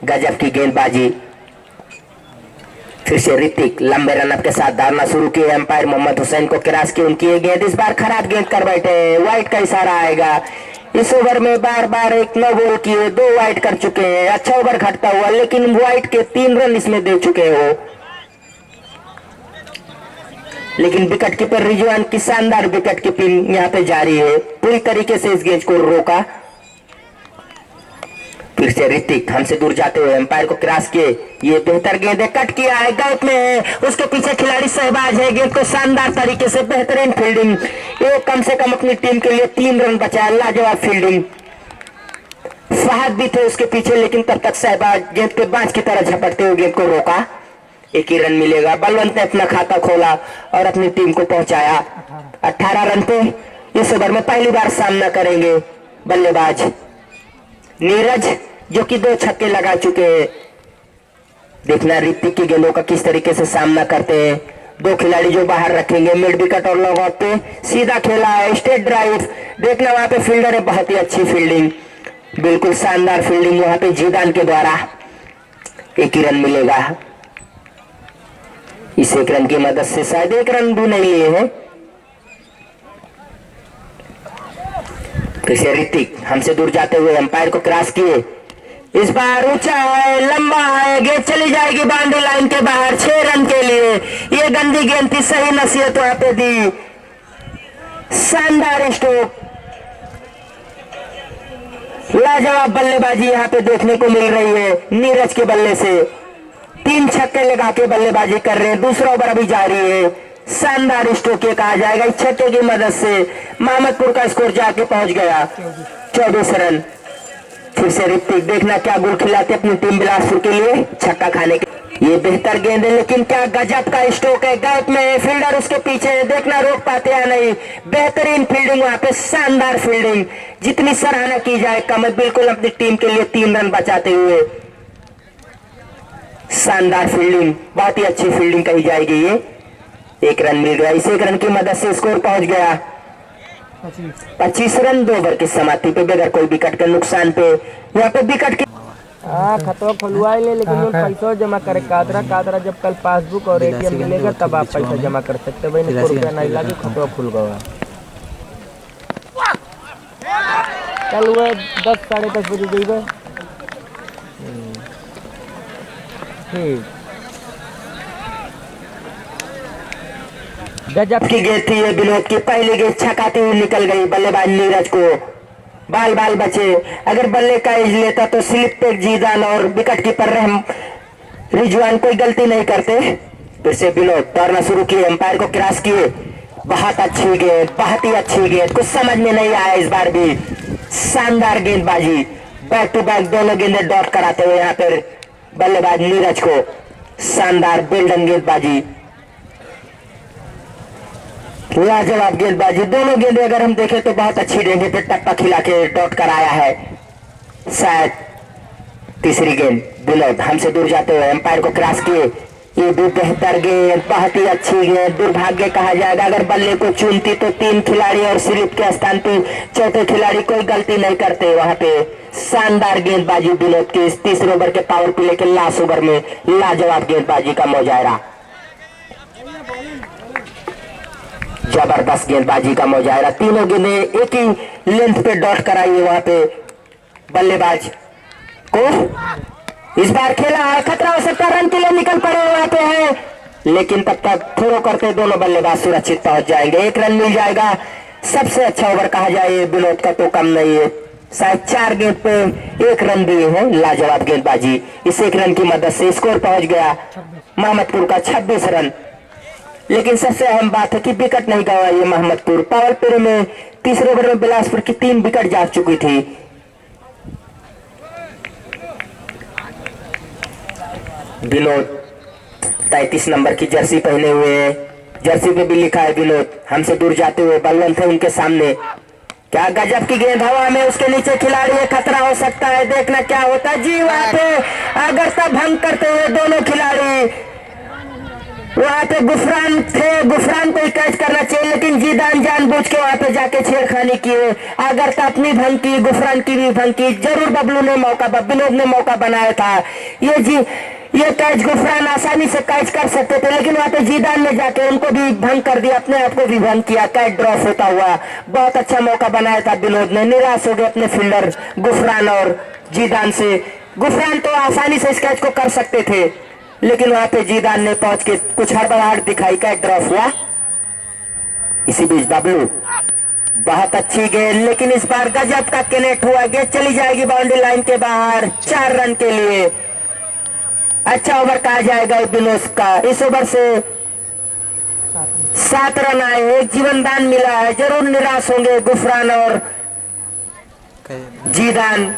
गजब की गेंदबाजी। फिर से ऋतिक लंबे रनअप के साथ धारना शुरू किए। अंपायर मोहम्मद हुसैन को क्रॉस की उनकी गेंद इस बार खराब गेंद कर बैठे। वाइड का इशारा आएगा। इस ओवर में बार बार एक 9 बॉल किए, 2 वाइड कर चुके हैं। अच्छा ओवर घटता हुआ, लेकिन वाइड के 3 रन इसमें दे चुके हो। लेकिन विकेट कीपर रिजवान की शानदार विकेट कीपिंग यहाँ पे जारी है, पूरी तरीके से इस गेंद को रोका। फिर से ऋतिक हमसे दूर जाते हुए अंपायर को क्रॉस किए। ये बेहतर गेंद है, कट किया है, गैप में है, उसके पीछे खिलाड़ी शहबाज है। गेंद को शानदार तरीके से बेहतरीन फील्डिंग, ये कम से कम अपनी टीम के लिए 3 रन बचाया। लाजवाब फील्डिंग। फहद भी थे उसके पीछे, लेकिन तब तक शहबाज गेंद के बाज की तरह झपटते हुए गेंद को रोका। 1 ही रन मिलेगा। बलवंत ने अपना खाता खोला और अपनी टीम को पहुंचाया 18 रन पे। इस ओवर में पहली बार सामना करेंगे बल्लेबाज नीरज, जो कि 2 छक्के लगा चुके हैं। देखना ऋतिक की गेंदों का किस तरीके से सामना करते हैं। 2 खिलाड़ी जो बाहर रखेंगे मिड विकेट और लॉग आउट पे। सीधा खेला है, स्ट्रेट ड्राइव। देखना वहां पे फील्डर है, बहुत ही अच्छी फील्डिंग, बिल्कुल शानदार फील्डिंग वहां पे जीदान के द्वारा। 1 ही रन मिलेगा। इस 1 रन की मदद से शायद 1 रन भी नहीं लिए हैं। फिर से ऋतिक हमसे दूर जाते हुए अंपायर को क्रॉस किए। इस बार ऊंचा है, लंबा है, गेंद चली जाएगी बाउंड्री लाइन के बाहर 6 रन के लिए। ये गंदी गेंद थी, सही नसीहत वहां पे दी। शानदार स्ट्रोक, लाजवाब बल्लेबाजी यहाँ पे देखने को मिल रही है नीरज के बल्ले से। 3 छक्के लगा के बल्लेबाजी कर रहे हैं। दूसरा ओवर अभी जारी है। शानदार स्ट्रोक ये कहा जाएगा। इस छक्के की मदद से मोहम्मदपुर का स्कोर जाके पहुंच गया 24 रन। फिर से ऋतिक, देखना क्या गुल खिलाते अपनी टीम बिलासपुर के लिए छक्का खाने के। ये बेहतर गेंद है, लेकिन क्या गजब का स्ट्रोक है। गैप में है, फील्डर उसके पीछे है, देखना रोक पाते या नहीं। बेहतरीन फील्डिंग वहां पे, शानदार फील्डिंग, जितनी सराहना की जाए कम है। बिल्कुल अपनी टीम के लिए 3 रन बचाते हुए शानदार फील्डिंग, बहुत ही अच्छी फील्डिंग कही जाएगी। ये 1 रन मिल गया। इस 1 रन की मदद से स्कोर पहुंच गया 25 रन। 2 ओवर की समाप्ति पे बगैर कोई विकेट के नुकसान पे यहाँ पे विकेट के खतवा खुलवा ले, लेकिन वो पैसा जमा करे कादरा जब कल पासबुक और ATM मिलेगा तब आप पैसा जमा कर सकते। भाई ने रुपया नहीं लगे, खतवा खुल गया। कल हुआ 10 साढ़े 10 बजे जाइए। ठीक, गजब की गेंद थी ये विनोद की। पहली गेंद छकाती हुई निकल गई। बल्लेबाज नीरज को बाल बाल बचे। अगर बल्ले का एज लेता तो स्लिप पे जीदान और विकेट कीपर रहम रिजवान कोई गलती नहीं करते। फिर से विनोद दौड़ना शुरू किए, अंपायर को क्रॉस किए। बहुत अच्छी गेंद, बहुत ही अच्छी गेंद, कुछ समझ में नहीं आया इस बार भी। शानदार गेंदबाजी, बैक टू बैक दोनों गेंदें डॉट कराते हुए यहाँ पर बल्लेबाज नीरज को। शानदार बिल्डन गेंदबाजी, लाजवाब गेंदबाजी। दोनों गेंदें अगर हम देखें तो बहुत अच्छी गेंद पे टप्पा खिला के डॉट कराया है। शायद तीसरी गेंद विनोद हमसे दूर जाते हुए अंपायर को क्रॉस किए। ये भी बेहतर गेंद, बहुत ही अच्छी गेंद। दुर्भाग्य कहा जाएगा, अगर बल्ले को चुनती तो 3 खिलाड़ी और स्लिप के स्थान पे 4थे खिलाड़ी कोई गलती नहीं करते वहां पे। शानदार गेंदबाजी विनोद की इस तीसरे ओवर के पावर प्ले के लास्ट ओवर में। लाजवाब गेंदबाजी का मुजाहरा, जबरदस्त गेंदबाजी का मुजाहरा। तीनों गेंदें एक ही लेंथ पे डॉट कराई है वहां पे बल्लेबाज को। इस बार खेला है, खतरा हो सकता, रन के लिए निकल पड़े वहां पे है, लेकिन तब तक थ्रो करते दोनों बल्लेबाज सुरक्षित पहुंच जाएंगे। 1 रन मिल जाएगा। सबसे अच्छा ओवर कहा जाए विनोद का तो कम नहीं है। शायद 4 गेंद पे 1 रन दिए हैं। लाजवाब गेंदबाजी, इस 1 रन की मदद से स्कोर पहुंच गया मोहम्मदपुर का 26 रन। लेकिन सबसे अहम बात है कि विकेट नहीं गंवाई है मोहम्मदपुर। पावर प्ले में तीसरे ओवर में बिलासपुर की 3 विकेट जा चुकी थी। विनोद 33 नंबर की जर्सी पहने हुए हैं। जर्सी पे भी लिखा है विनोद। हमसे दूर जाते हुए बलवंत है उनके सामने। क्या गजब की गेंद, हवा में उसके नीचे खिलाड़ी है, खतरा हो सकता है, देखना क्या होता है जी। वहां पे अगर तब भंग करते हुए दोनों खिलाड़ी, वहां पे गुफरान थे, गुफरान को ही कैच करना चाहिए, लेकिन जीदान जानबूझ के वहां पे जाके छेड़खानी किए। अगर तो अपनी भंग की, गुफरान की भी भंग की। जरूर बबलू ने मौका, विनोद ने मौका बनाया था। ये कैच गुफरान आसानी से कैच कर सकते थे, लेकिन वहां पे जीदान ने जाके उनको भी भंग कर दिया, अपने आप को भी भंग किया। कैच ड्रॉप होता हुआ बहुत अच्छा मौका बनाया था विनोद ने। निराश हो गए अपने फील्डर गुफरान और जीदान से। गुफरान तो आसानी से इस कैच को कर सकते थे, लेकिन वहां पे जीदान ने पहुंच के कुछ हड़बड़ाहट दिखाई, कैच ड्रॉप हुआ। इसी बीच बबलू, बहुत अच्छी गेंद, लेकिन इस बार गजब का कनेक्ट हुआ। गेंद चली जाएगी बाउंड्री लाइन के बाहर 4 रन के लिए। अच्छा ओवर कहा जाएगा विनोद का। इस ओवर से 7 रन आए, एक जीवन दान मिला है। जरूर निराश होंगे गुफरान और जीदान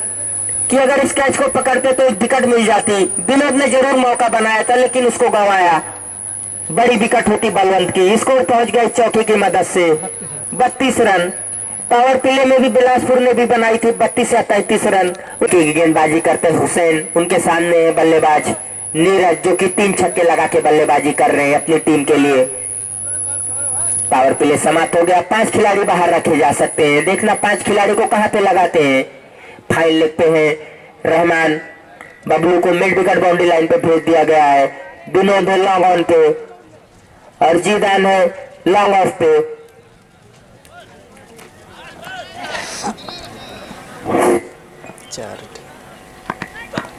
कि अगर इस कैच को पकड़ते तो एक विकेट मिल जाती। विनोद ने जरूर मौका बनाया था, लेकिन उसको गंवाया। बड़ी विकेट होती बलवंत की। स्कोर पहुंच गया चौकी की मदद से 32 रन। पावर प्ले में भी बिलासपुर ने भी बनाई थी 32 से 33 रन। गेंदबाजी करते हुसैन, उनके सामने है बल्लेबाज नीरज, जो कि 3 छक्के लगा के बल्लेबाजी कर रहे हैं अपनी टीम के लिए। पावर प्ले समाप्त हो गया। 5 खिलाड़ी बाहर रखे जा सकते हैं। देखना 5 खिलाड़ी को कहां पे लगाते हैं। फाइल लेग पे है रहमान, बबलू को मिड विकेट बाउंड्री लाइन पे भेज दिया गया है। विनोद है लॉन्ग ऑन पे और जीदान है लॉन्ग ऑफ पे।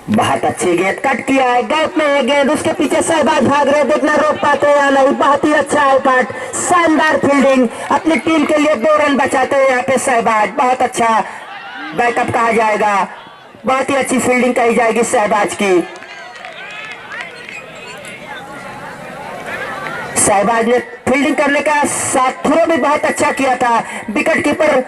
बहुत अच्छी गेंद कट किया है, गैप में है गेंद, उसके पीछे सहबाज भाग रहे, देखना रोक पाते हैं या नहीं। बहुत ही अच्छा है कट, शानदार फील्डिंग, अपनी टीम के लिए 2 रन बचाते हैं यहाँ पे सहबाज। बहुत अच्छा बैकअप कहा जाएगा, बहुत ही अच्छी फील्डिंग कही जाएगी सहबाज की। सहबाज ने फील्डिंग करने का साथ थ्रो भी बहुत अच्छा किया था। विकेट कीपर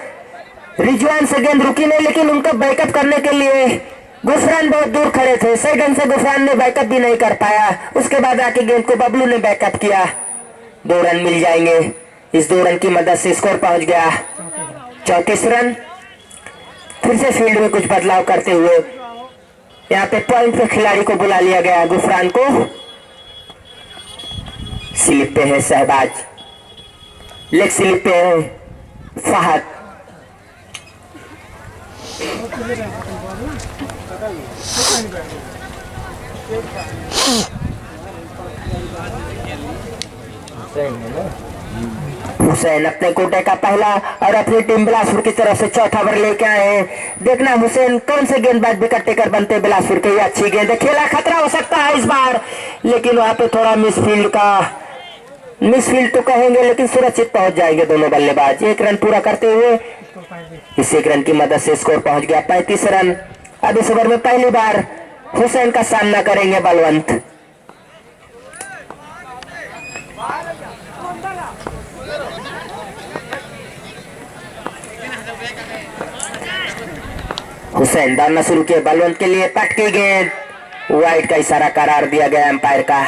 रिजवान से गेंद रुकी नहीं, लेकिन उनको बैकअप करने के लिए गुफरान बहुत दूर खड़े थे। सही ढंग से गुफरान ने बैकअप भी नहीं कर पाया। उसके बाद आके गेंद को बबलू ने बैकअप किया। 2 रन मिल जाएंगे। इस 2 रन की मदद से स्कोर पहुंच गया 34 रन। फिर से फील्ड में कुछ बदलाव करते हुए यहाँ पे पॉइंट पे खिलाड़ी को बुला लिया गया। गुफरान को स्लिप पे है सहबाज, लेग स्लिप पे है फहद। हुसैन अपने कोटे का पहला और अपनी टीम बिलासपुर की तरफ से चौथा ओवर लेके आए हैं। देखना हुसैन कौन से गेंदबाज विकेट टेकर बनते हैं बिलासपुर के। ये अच्छी गेंद है, खेला खतरा हो सकता है इस बार, लेकिन वहां पे थोड़ा मिसफील्ड तो कहेंगे, लेकिन सुरक्षित पहुंच जाएंगे दोनों बल्लेबाज। 1 रन पूरा करते हुए इस 1 रन की मदद से स्कोर पहुंच गया 35 रन। अब इस ओवर में पहली बार हुसैन का सामना करेंगे बलवंत। हुसैन दौड़ना शुरू किए, बलवंत के लिए पट की गेंद, वाइड का इशारा करार दिया गया एम्पायर का।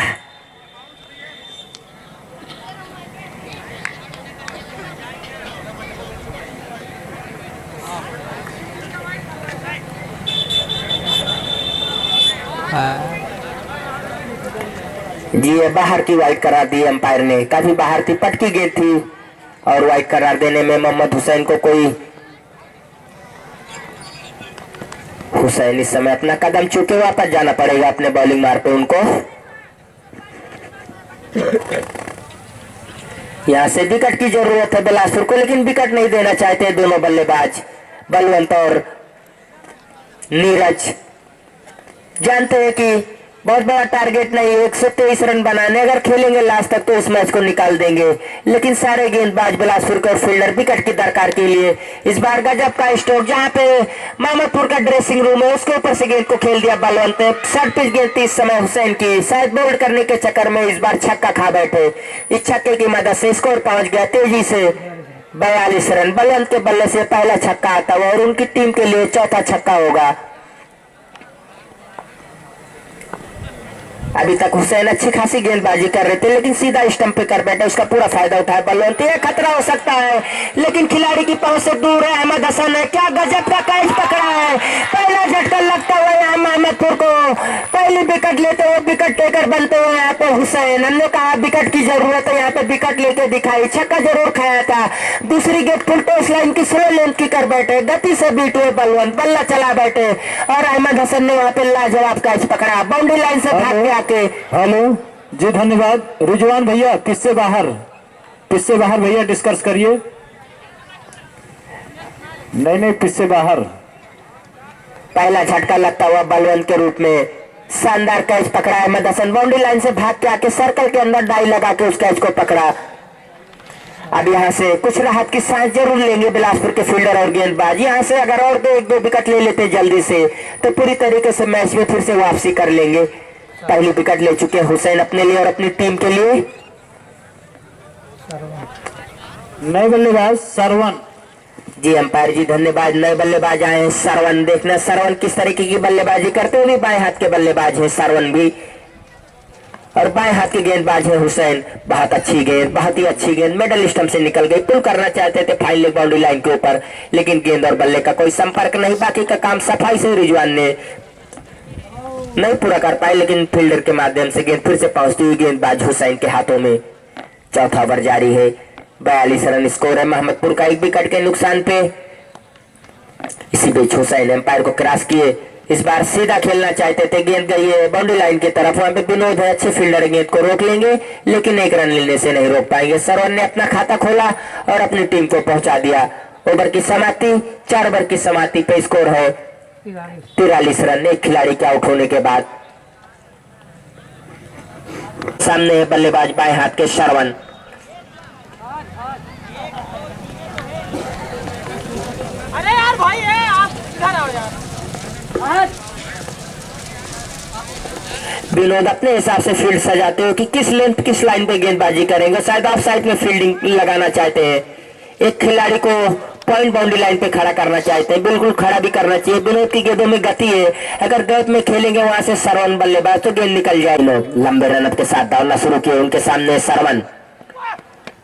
जी ये बाहर की वाइड करार दी एम्पायर ने, काफी बाहर थी, पट की गेंद थी और वाइड करार देने में मोहम्मद हुसैन को कोई, हुसैन इस समय अपना कदम चूके वापस जाना पड़ेगा अपने बॉलिंग मार पे उनको। यहां से विकेट की जरूरत है बिलासपुर को, लेकिन विकेट नहीं देना चाहते दोनों बल्लेबाज बलवंत और नीरज। जानते हैं कि बहुत बड़ा टारगेट नहीं है 123 रन बनाने, अगर खेलेंगे लास्ट तक तो इस मैच को निकाल देंगे, लेकिन सारे गेंदबाज बिलासपुर के फील्डर विकेट की दरकार के लिए। इस बार गजब का स्ट्रोक, जहां पे मोहम्मदपुर का ड्रेसिंग रूम है उसके ऊपर से गेंद को खेल दिया बलवंत ने। शॉर्ट पिच गेंद थी इस समय हुसैन की, शायद बोल्ड करने के चक्कर में इस बार छक्का खा बैठे। इस छक्के की मदद से स्कोर पहुंच गया तेजी से 42 रन। बलवंत के बल्ले से पहला छक्का आता हुआ और उनकी टीम के लिए चौथा छक्का होगा। अभी तक हुसैन अच्छी खासी गेंदबाजी कर रहे थे, लेकिन सीधा स्टंप पे कर बैठे, उसका पूरा फायदा उठाया बलवंत। ये खतरा हो सकता है, लेकिन खिलाड़ी की पहुंच से दूर है। अहमद हसन ने क्या गजब का कैच पकड़ा है, पहला झटका लगता हुआ यहाँ मोहम्मदपुर को। पहली विकेट लेते हुए विकेट टेकर बनते हुए यहाँ पे हुसैन। हमने कहा विकेट की जरूरत है, यहाँ पे विकेट लेके दिखाई, छक्का जरूर खाया था। दूसरी गेंद फुल टॉस लाइन की स्लो लेंथ की कर बैठे, गति से बीट हुए बलवंत, बल्ला चला बैठे और अहमद हसन ने वहां पे लाजवाब कैच पकड़ा, बाउंड्री लाइन से भाग के आके। हेलो जी, धन्यवाद। रिजवान भैया पिच से बाहर भैया डिस्कस करिए। नहीं पिच से बाहर। पहला झटका लगता हुआ बलवंत के रूप में शानदार कैच पकड़ा अहमद हसन, बाउंड्री लाइन से भाग के आके सर्कल के अंदर डाई लगा के उस कैच को पकड़ा। अब यहाँ से कुछ राहत की सांस जरूर लेंगे बिलासपुर के फील्डर और गेंदबाज। यहाँ से अगर और एक दो विकेट ले लेते जल्दी से तो पूरी तरीके से मैच में फिर से वापसी कर लेंगे। पहली विकेट ले चुके हुसैन अपने लिए और अपनी टीम के लिए। नए बल्लेबाज सरवन। जी अंपायर जी धन्यवाद। नए बल्लेबाज आए हैं सरवन। देखना सरवन किस तरीके की बल्लेबाजी करते हुए, बाएं हाथ के बल्लेबाज है सरवन भी और बाएं हाथ के गेंदबाज है हुसैन। बहुत अच्छी गेंद, बहुत ही अच्छी गेंद मिडल स्टंप से निकल गई। पुल करना चाहते थे फाइल लेग बाउंड्री लाइन के ऊपर, लेकिन गेंद और बल्ले का कोई संपर्क नहीं। बाकी का काम सफाई से रिजवान ने नहीं पूरा कर पाए, लेकिन फील्डर के माध्यम से गेंद फिर से पहुंचती हुई गेंदबाज हुसैन के हाथों में। चौथा ओवर जारी है, 42 रन स्कोर है मोहम्मदपुर का, एक विकेट के नुकसान पे। इसी बीच हुसैन एम्पायर को क्रॉस किए, इस बार सीधा खेलना चाहते थे, गेंद गई है बाउंड्री लाइन की तरफ। वहां पे विनोद है, अच्छे फील्डर, गेंद को रोक लेंगे लेकिन एक रन लेने से नहीं रोक पाएंगे। सरवन ने अपना खाता खोला और अपनी टीम को पहुंचा दिया। ओवर की समाप्ति, 4 ओवर की समाप्ति पे स्कोर है 43 रन, एक खिलाड़ी के आउट होने के बाद। सामने है बल्लेबाज बाएं हाथ के सरवन। अरे यार भाई है, आप इधर आओ यार। विनोद अपने हिसाब से फील्ड सजाते हो कि किस लेंथ किस लाइन पे गेंदबाजी करेंगे। शायद ऑफ साइड में फील्डिंग लगाना चाहते हैं, एक खिलाड़ी को पॉइंट बाउंड्री लाइन पे खड़ा करना चाहते हैं, बिल्कुल खड़ा भी करना चाहिए। विनोद की गेंदों में गति है, अगर गैप में खेलेंगे वहां से सरवन बल्लेबाज तो गेंद निकल जाएगी। लंबे रन के साथ दौड़ना शुरू किए, उनके सामने सरवन।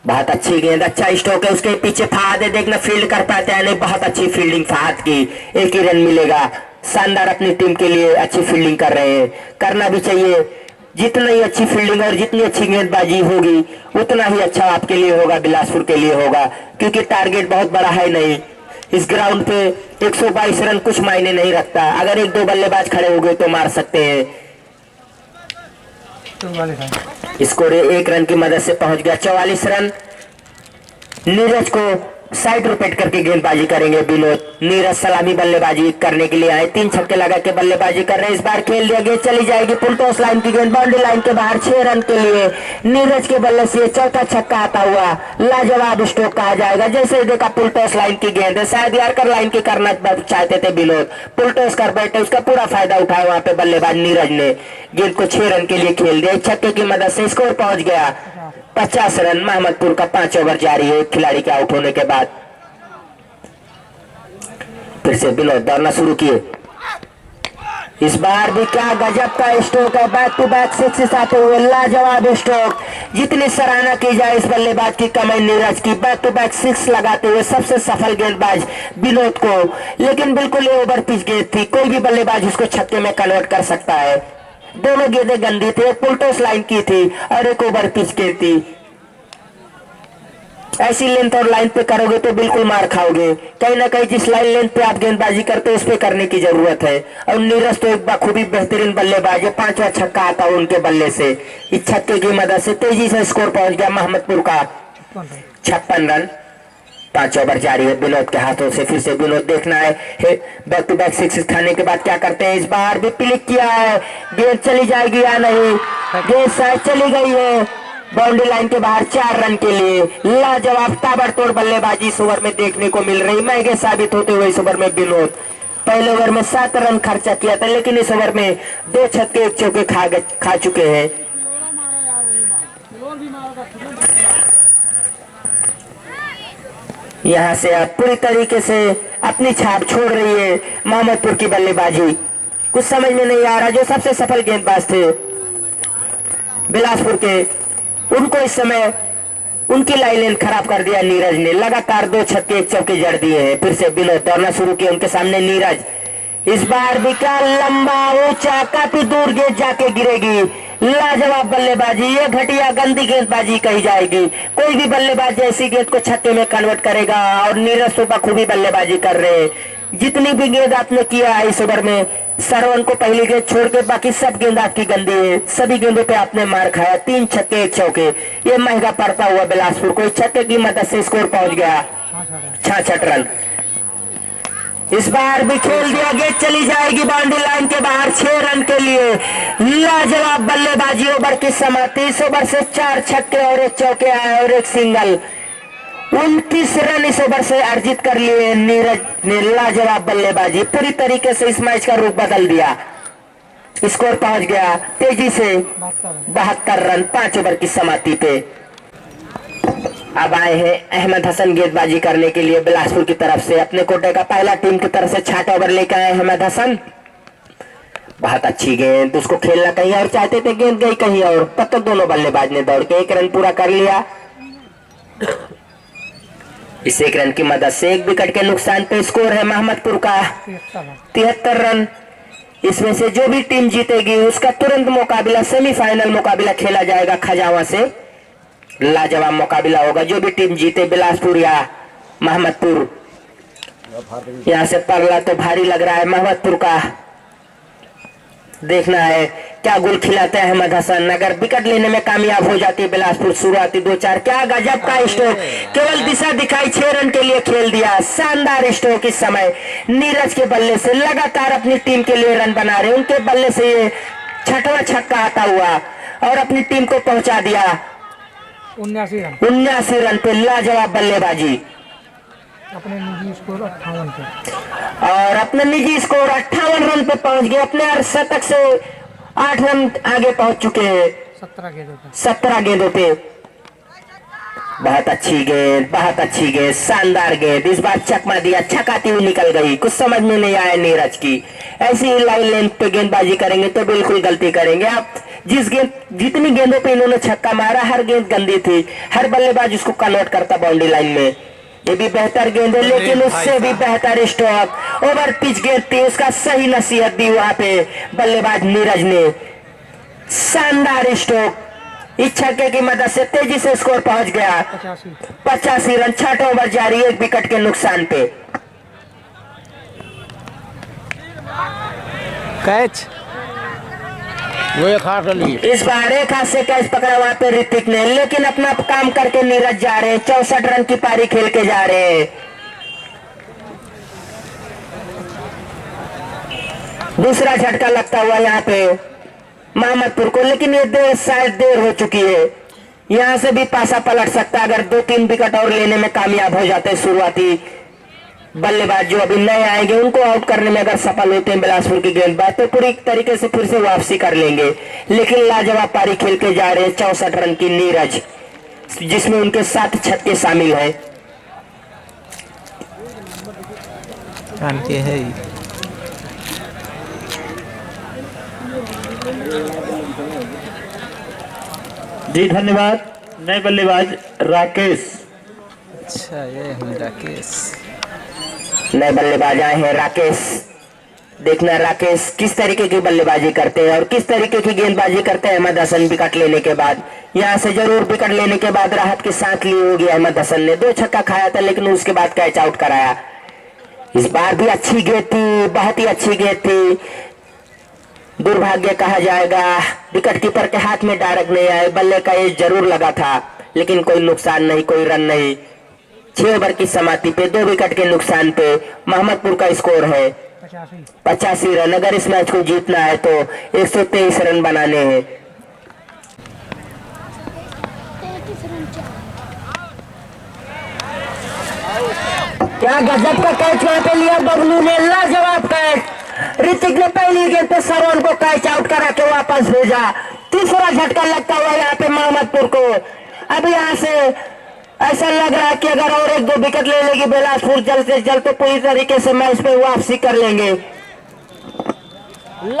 बहुत अच्छी गेंद, अच्छा स्ट्रोक है, उसके पीछे फहाद है, देखना फील्ड कर पाते हैं नहीं। बहुत अच्छी फील्डिंग फहाद की, एक ही रन मिलेगा। शानदार, अपनी टीम के लिए अच्छी फील्डिंग कर रहे हैं, करना भी चाहिए। जितना ही अच्छी फील्डिंग और जितनी अच्छी गेंदबाजी होगी उतना ही अच्छा आपके लिए होगा, बिलासपुर के लिए होगा, क्योंकि टारगेट बहुत बड़ा है नहीं। इस ग्राउंड पे 122 रन कुछ मायने नहीं रखता, अगर एक दो बल्लेबाज खड़े हो गए तो मार सकते हैं। स्कोर 1 रन की मदद से पहुंच गया 44 रन। नीरज को साइड रोटेट करके गेंदबाजी करेंगे विनोद। नीरज सलामी बल्लेबाजी करने के लिए आए, 3 छक्के लगा के बल्लेबाजी कर रहे हैं। इस बार खेल दिया, गेंद चली जाएगी फुल टॉस लाइन की गेंद, बाउंड्री लाइन के बाहर 6 रन के लिए। नीरज के बल्ले से चौथा छक्का आता हुआ लाजवाब स्ट्रोक कहा जाएगा। जैसे देखा फुल टॉस लाइन की गेंद है, शायद यार्कर लाइन की करना चाहते थे विनोद, फुल टॉस कर बैठे, उसका पूरा फायदा उठाया वहां पे बल्लेबाज नीरज ने। गेंद को 6 रन के लिए खेल दिया, छक्के की मदद से स्कोर पहुंच गया 50 रन। मोहम्मदपुर का 5 ओवर जारी है खिलाड़ी के आउट होने के बाद। फिर से विनोद दौड़ना शुरू किए, इस बार भी क्या गजब का स्ट्रोक है, बैक टू बैक 6 आते हुए लाजवाब स्ट्रोक। जितनी सराहना की जाए इस बल्लेबाज की कम है नीरज की, बैक टू बैक 6 लगाते हुए सबसे सफल गेंदबाज विनोद को। लेकिन बिल्कुल ये ओवर पिच गेंद थी, कोई भी बल्लेबाज उसको छक्के में कन्वर्ट कर सकता है। दोनों गेंदें गंदी थी, एक फुल टॉस लाइन की थी और एक ओवर पिच गेंद थी। ऐसी लेंथ और लाइन पे करोगे तो बिल्कुल मार खाओगे। कहीं ना कहीं जिस लाइन लेंथ पे आप गेंदबाजी करते हो उस पे करने की जरूरत है। और नीरज तो एक बखूबी बेहतरीन बल्लेबाज है, 5वां छक्का आता है उनके बल्ले से। इस छक्के की मदद से तेजी से स्कोर पहुंच गया मोहम्मदपुर का 56 रन। 5 ओवर जारी है विनोद के हाथों से। फिर से विनोद देखना है बैक टू बैक 6 खाने के बाद क्या करते हैं। इस बार भी क्लिक किया है, गेंद चली जाएगी या नहीं, गेंद शायद चली गई है बाउंड्री लाइन के बाहर 4 रन के लिए। लाजवाब ताबड़तोड़ बल्लेबाजी इस ओवर में देखने को मिल रही, महंगे साबित होते हुए इस ओवर में विनोद। पहले ओवर में 7 रन खर्चा किया था, लेकिन इस ओवर में 2 छक्के 1 चौके खा चुके हैं। यहां से आप पूरी तरीके से अपनी छाप छोड़ रही है मोहम्मदपुर की बल्लेबाजी। कुछ समझ में नहीं आ रहा, जो सबसे सफल गेंदबाज थे बिलासपुर के, उनको इस समय उनकी लाइन खराब कर दिया नीरज ने। लगातार 2 छक्के 1 चौके जड़ दिए हैं। फिर से विनोद दौड़ना शुरू किए, उनके सामने नीरज। इस बार भी क्या लंबा ऊंचा काफी दूर गेंद जाके गिरेगी। लाजवाब बल्लेबाजी, ये घटिया गंदी गेंदबाजी कही जाएगी। कोई भी बल्लेबाज ऐसी गेंद को छक्के में कन्वर्ट करेगा और नीरज तो बखूबी बल्लेबाजी कर रहे हैं। जितनी भी गेंद आपने किया है इस ओवर में, सरवन को पहली गेंद छोड़ के बाकी सब गेंद आपकी गंदी है। सभी गेंदों पे आपने मार खाया। 3 छक्के 1 चौके, ये महंगा पड़ता हुआ बिलासपुर को। इस छक्के की मदद से स्कोर पहुंच गया 66 रन। इस बार भी खेल दिया, गेंद चली जाएगी बाउंड्री लाइन के बाहर 6 रन के लिए। लाजवाब बल्लेबाजी, ओवर की समाप्ति। इस ओवर से 4 छक्के और 1 चौके आए और 1 सिंगल। 29 रन इस ओवर से अर्जित कर लिए नीरज ने। लाजवाब बल्लेबाजी, पूरी तरीके से इस मैच का रुख बदल दिया। स्कोर पहुंच गया तेजी से 72 रन 5 ओवर की समाप्ति पे। अब आए हैं अहमद हसन गेंदबाजी करने के लिए बिलासपुर की तरफ से। अपने कोटे का पहला टीम की तरफ से 6 ओवर लेकर आए अहमद हसन। बहुत अच्छी गेंद, उसको खेलना कहीं और चाहते थे, गेंद गई कहीं और। तब तक दोनों बल्लेबाज ने दौड़ के 1 रन पूरा कर लिया। इस 1 रन की मदद से 1 विकेट के नुकसान पे स्कोर है मोहम्मदपुर का 73 रन। इसमें से जो भी टीम जीतेगी उसका तुरंत मुकाबला, सेमीफाइनल मुकाबला खेला जाएगा खजावा से। लाजवाब मुकाबला होगा। जो भी टीम जीते, बिलासपुर या मोहम्मदपुर, यहां से पगला तो भारी लग रहा है मोहम्मदपुर का। देखना है क्या गोल खिलाते हैं अहमद हसन। अगर विकेट लेने में कामयाब हो जाती है बिलासपुर, शुरुआती 2-4, क्या गजब का स्ट्रोक, केवल दिशा दिखाई 6 रन के लिए खेल दिया। शानदार स्ट्रोक इस समय नीरज के बल्ले से। लगातार अपनी टीम के लिए रन बना रहे, उनके बल्ले से ये 6वां छक्का आता हुआ और अपनी टीम को पहुंचा दिया 79 रन पे। लाजवाब बल्लेबाजी, अपने निजी स्कोर 58 पे और अपने निजी स्कोर 58 रन पे पहुंच गए। अपने अर्धशतक से 8 रन आगे पहुंच चुके हैं 17 गेंदों पे। बहुत अच्छी गेंद, बहुत अच्छी गेंद, शानदार गेंद। इस बार चकमा दिया, छकाती हुई निकल गई। कुछ समझ में नहीं आया नीरज की। ऐसी लाइन लेंथ पे गेंदबाजी करेंगे तो बिल्कुल गलती करेंगे आप। जितनी गेंदों पे इन्होंने छक्का मारा, हर गेंद गंदी थी। हर बल्लेबाज उसको कन्वर्ट करता बाउंड्री लाइन में। ये भी बेहतर गेंद है, लेकिन उससे भी बेहतर स्ट्रोक। ओवर पिच गेंद थी, उसका सही नसीहत दी वहां पे बल्लेबाज नीरज ने। शानदार स्ट्रोक, इस छक्के की मदद से तेजी से स्कोर पहुंच गया 85 रन। 6 ओवर जारी, 1 विकेट के नुकसान पे। कैच वो एक हाथ लिए इस बार एक हाथ से कैच पकड़ा वहां पे ऋतिक ने, लेकिन अपना काम करके नीरज जा रहे हैं। 64 रन की पारी खेल के जा रहे हैं। दूसरा झटका लगता हुआ यहाँ पे मोहम्मदपुर को, लेकिन ये शायद देर हो चुकी है। यहाँ से भी पासा पलट सकता है अगर 2-3 विकेट और लेने में कामयाब हो जाते शुरुआती बल्लेबाज जो अभी नए आएंगे। उनको आउट करने में अगर सफल होते हैं बिलासपुर की गेंदबाज, तो पूरी तरीके से फिर से वापसी कर लेंगे। लेकिन लाजवाब पारी खेल के जा रहे हैं 64 रन की नीरज, जिसमें उनके 7 छक्के शामिल है। के है जी धन्यवाद। नए बल्लेबाज राकेश। अच्छा, ये है राकेश। नए बल्लेबाज आए हैं राकेश। देखना राकेश किस तरीके की बल्लेबाजी करते हैं और किस तरीके की गेंदबाजी करते हैं अहमद हसन विकेट लेने के बाद। यहां से जरूर विकेट लेने के बाद राहत के साथ ली होगी अहमद हसन ने। 2 छक्का खाया था, लेकिन उसके बाद कैच आउट कराया। इस बार भी अच्छी गेंद थी, बहुत ही अच्छी गेंद थी। दुर्भाग्य कहा जाएगा, विकेट कीपर के हाथ में डायरेक्ट नहीं आए। बल्ले का एज जरूर लगा था, लेकिन कोई नुकसान नहीं, कोई रन नहीं। 6 ओवर की समाप्ति पे 2 विकेट के नुकसान पे मोहम्मदपुर का स्कोर है 85 रन। अगर इस मैच को जीतना है तो 123 रन बनाने हैं। क्या गजब का कैच वहां पे लिया बबलू ने, लाजवाब कैच। ऋतिक ने पहली गेंद पे सरवन को कैच आउट करा के वापस भेजा। तीसरा झटका लगता हुआ यहाँ पे मोहम्मदपुर को। अब यहाँ से ऐसा लग रहा है कि अगर और 1-2 विकेट ले लेगी बिलासपुर जल्द से जल्द, तो पूरी तरीके से मैच पे वापसी कर लेंगे।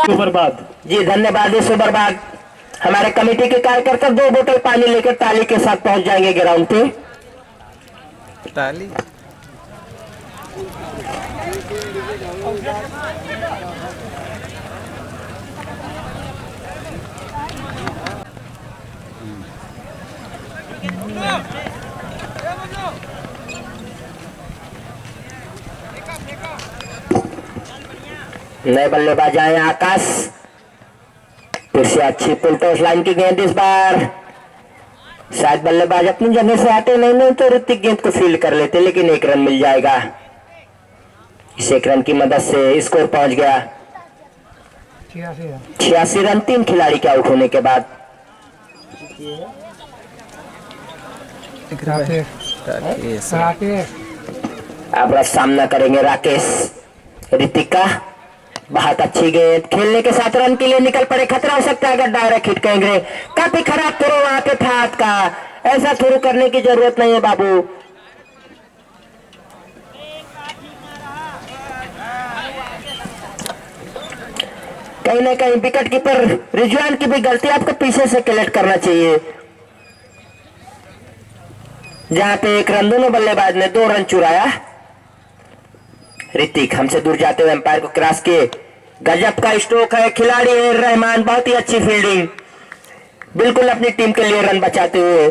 ओवर बाद जी धन्यवाद। इस ओवर बाद हमारे कमेटी के कार्यकर्ता 2 बोतल पानी लेकर ताली के साथ पहुंच जाएंगे ग्राउंड पे। ताली नए बल्लेबाज आए आकाश, फिर से अच्छी पुल टॉस लाइन की गेंद इस बार। शायद बल्लेबाज अपनी जगह से आते नहीं तो ऋतिक गेंद को फील्ड कर लेते, लेकिन 1 रन मिल जाएगा। इस 1 रन की मदद से स्कोर पहुंच गया 86 रन 3 खिलाड़ी के आउट होने के बाद। अब सामना करेंगे राकेश ऋतिक का। बहुत अच्छी गेंद खेलने के साथ रन के लिए निकल पड़े, खतरा हो सकता है अगर डायरेक्ट हिट कहेंगे। काफी खराब थ्रो वहां पे था हाथ का, ऐसा थ्रो करने की जरूरत नहीं है बाबू। कहीं ना कहीं विकेट कीपर रिजवान की भी गलती, आपको पीछे से कलेक्ट करना चाहिए। जहां पे 1 रन दोनों बल्लेबाज ने 2 रन चुराया। ऋतिक हमसे दूर जाते हुए एम्पायर को क्रॉस किए, गजब का स्ट्रोक है, खिलाड़ी है रहमान, बहुत ही अच्छी फील्डिंग, बिल्कुल अपनी टीम के लिए रन बचाते हुए।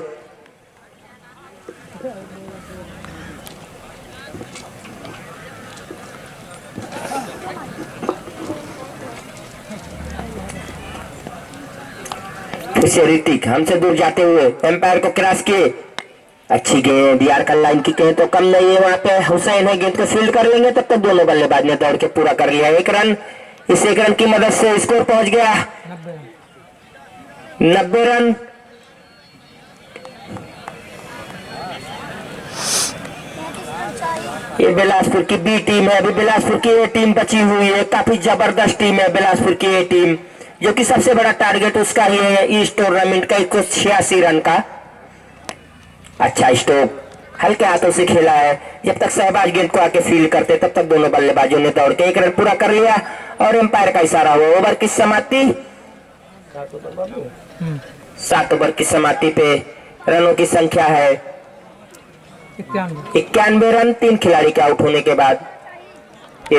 फिर से ऋतिक हमसे दूर जाते हुए एम्पायर को क्रॉस किए, अच्छी गेंद यार, कल लाइन की गेंद तो कम नहीं है, वहां पे हुसैन है, गेंद को फील्ड कर लेंगे। तब तक दोनों बल्लेबाज ने दौड़ के पूरा कर लिया 1 रन। इस 1 रन की मदद से स्कोर पहुंच गया 90 रन। ये बिलासपुर की बी टीम है, अभी बिलासपुर की ए टीम बची हुई है, काफी जबरदस्त टीम है बिलासपुर की ए टीम, जो कि सबसे बड़ा टारगेट उसका ही है इस टूर्नामेंट का 86 रन का। अच्छा स्ट्रोक, हल्के हाथों से खेला है, जब तक सहबाज गेंद को आके फील्ड करते तब तक दोनों बल्लेबाजों ने दौड़ के 1 रन पूरा कर लिया। और एम्पायर का इशारा हुआ, ओवर की समाप्ति 7 ओवर की समाप्ति पे रनों की संख्या है 91 रन 3 खिलाड़ी के आउट होने के बाद। ये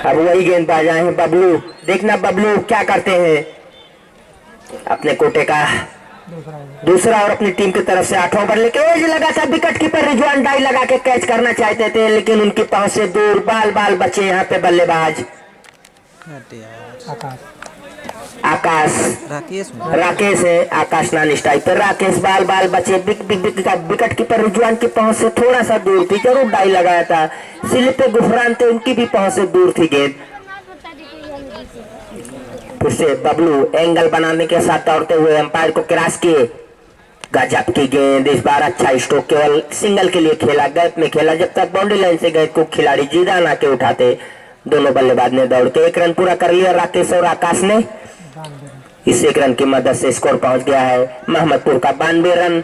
अब वही गेंदबाज आए हैं बबलू, देखना बबलू क्या करते हैं। अपने कोटे का दूसरा और अपनी टीम की तरफ से 8वां ओवर लेके एज लगा था, विकेट कीपर रिजवान डाई लगा के कैच करना चाहते थे, लेकिन उनकी पांव से दूर, बाल बाल बचे यहाँ पे बल्लेबाज आकाश राकेश है, आकाश नानी स्टाइल पर राकेश, बाल बाल बचे, विकेट कीपर रिजवान की पहुंच से थोड़ा सा दूर थी, जरूर डाई लगाया था, स्लिप पे गुफरान थे, उनकी भी पहुंच से दूर थी गेंद। फिर से बबलू एंगल बनाने के साथ दौड़ते हुए एम्पायर को क्रॉस किए, गजब की गेंद, इस बार अच्छा स्ट्रोक, केवल सिंगल के लिए खेला, गैप में खेला, जब तक बाउंड्री लाइन से गेंद को खिलाड़ी जीदा ना के उठाते। दोनों बल्लेबाज ने दौड़ के 1 रन पूरा कर लिया राकेश और आकाश ने। इस 1 रन की मदद से स्कोर पहुंच गया है मोहम्मदपुर का 92 रन।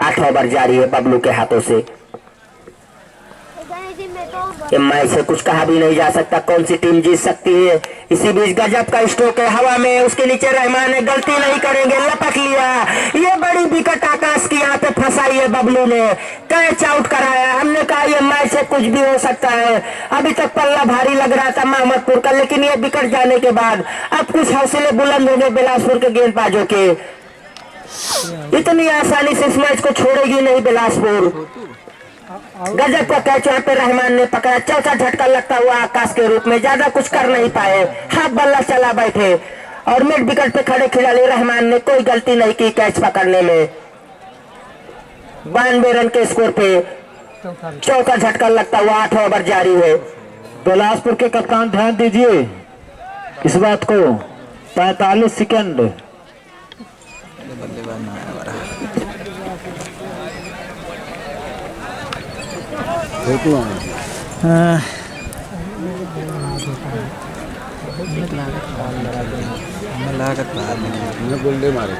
8वां ओवर जारी है बबलू के हाथों से। मैच से कुछ कहा भी नहीं जा सकता, कौन सी टीम जीत सकती है। इसी बीच गजब का स्ट्रोक है हवा में, उसके नीचे रहमान ने गलती नहीं करेंगे, लपक लिया, ये बड़ी विकेट आकाश की यहाँ पे फंसाई है बबलू ने, कैच आउट कराया। हमने कहा ये मैच से कुछ भी हो सकता है, अभी तक पल्ला भारी लग रहा था मोहम्मदपुर का, लेकिन ये विकेट जाने के बाद अब कुछ हौसले बुलंद हो गए बिलासपुर के गेंदबाजों के। इतनी आसानी से इस मैच को छोड़ेगी नहीं बिलासपुर। गजब का कैच यहाँ पे रहमान ने पकड़ा, चौथा झटका लगता हुआ आकाश के रूप में, ज्यादा कुछ कर नहीं पाए, हाथ बल्ला चला बैठे, और मिड विकेट पे खड़े खिलाड़ी रहमान ने कोई गलती नहीं की कैच पकड़ने में। 92 रन के स्कोर पे चौथा झटका लगता हुआ 8वां ओवर जारी है। बिलासपुर के कप्तान ध्यान दीजिए इस बात को, 45 सेकंड। लागत गोल्डे मारे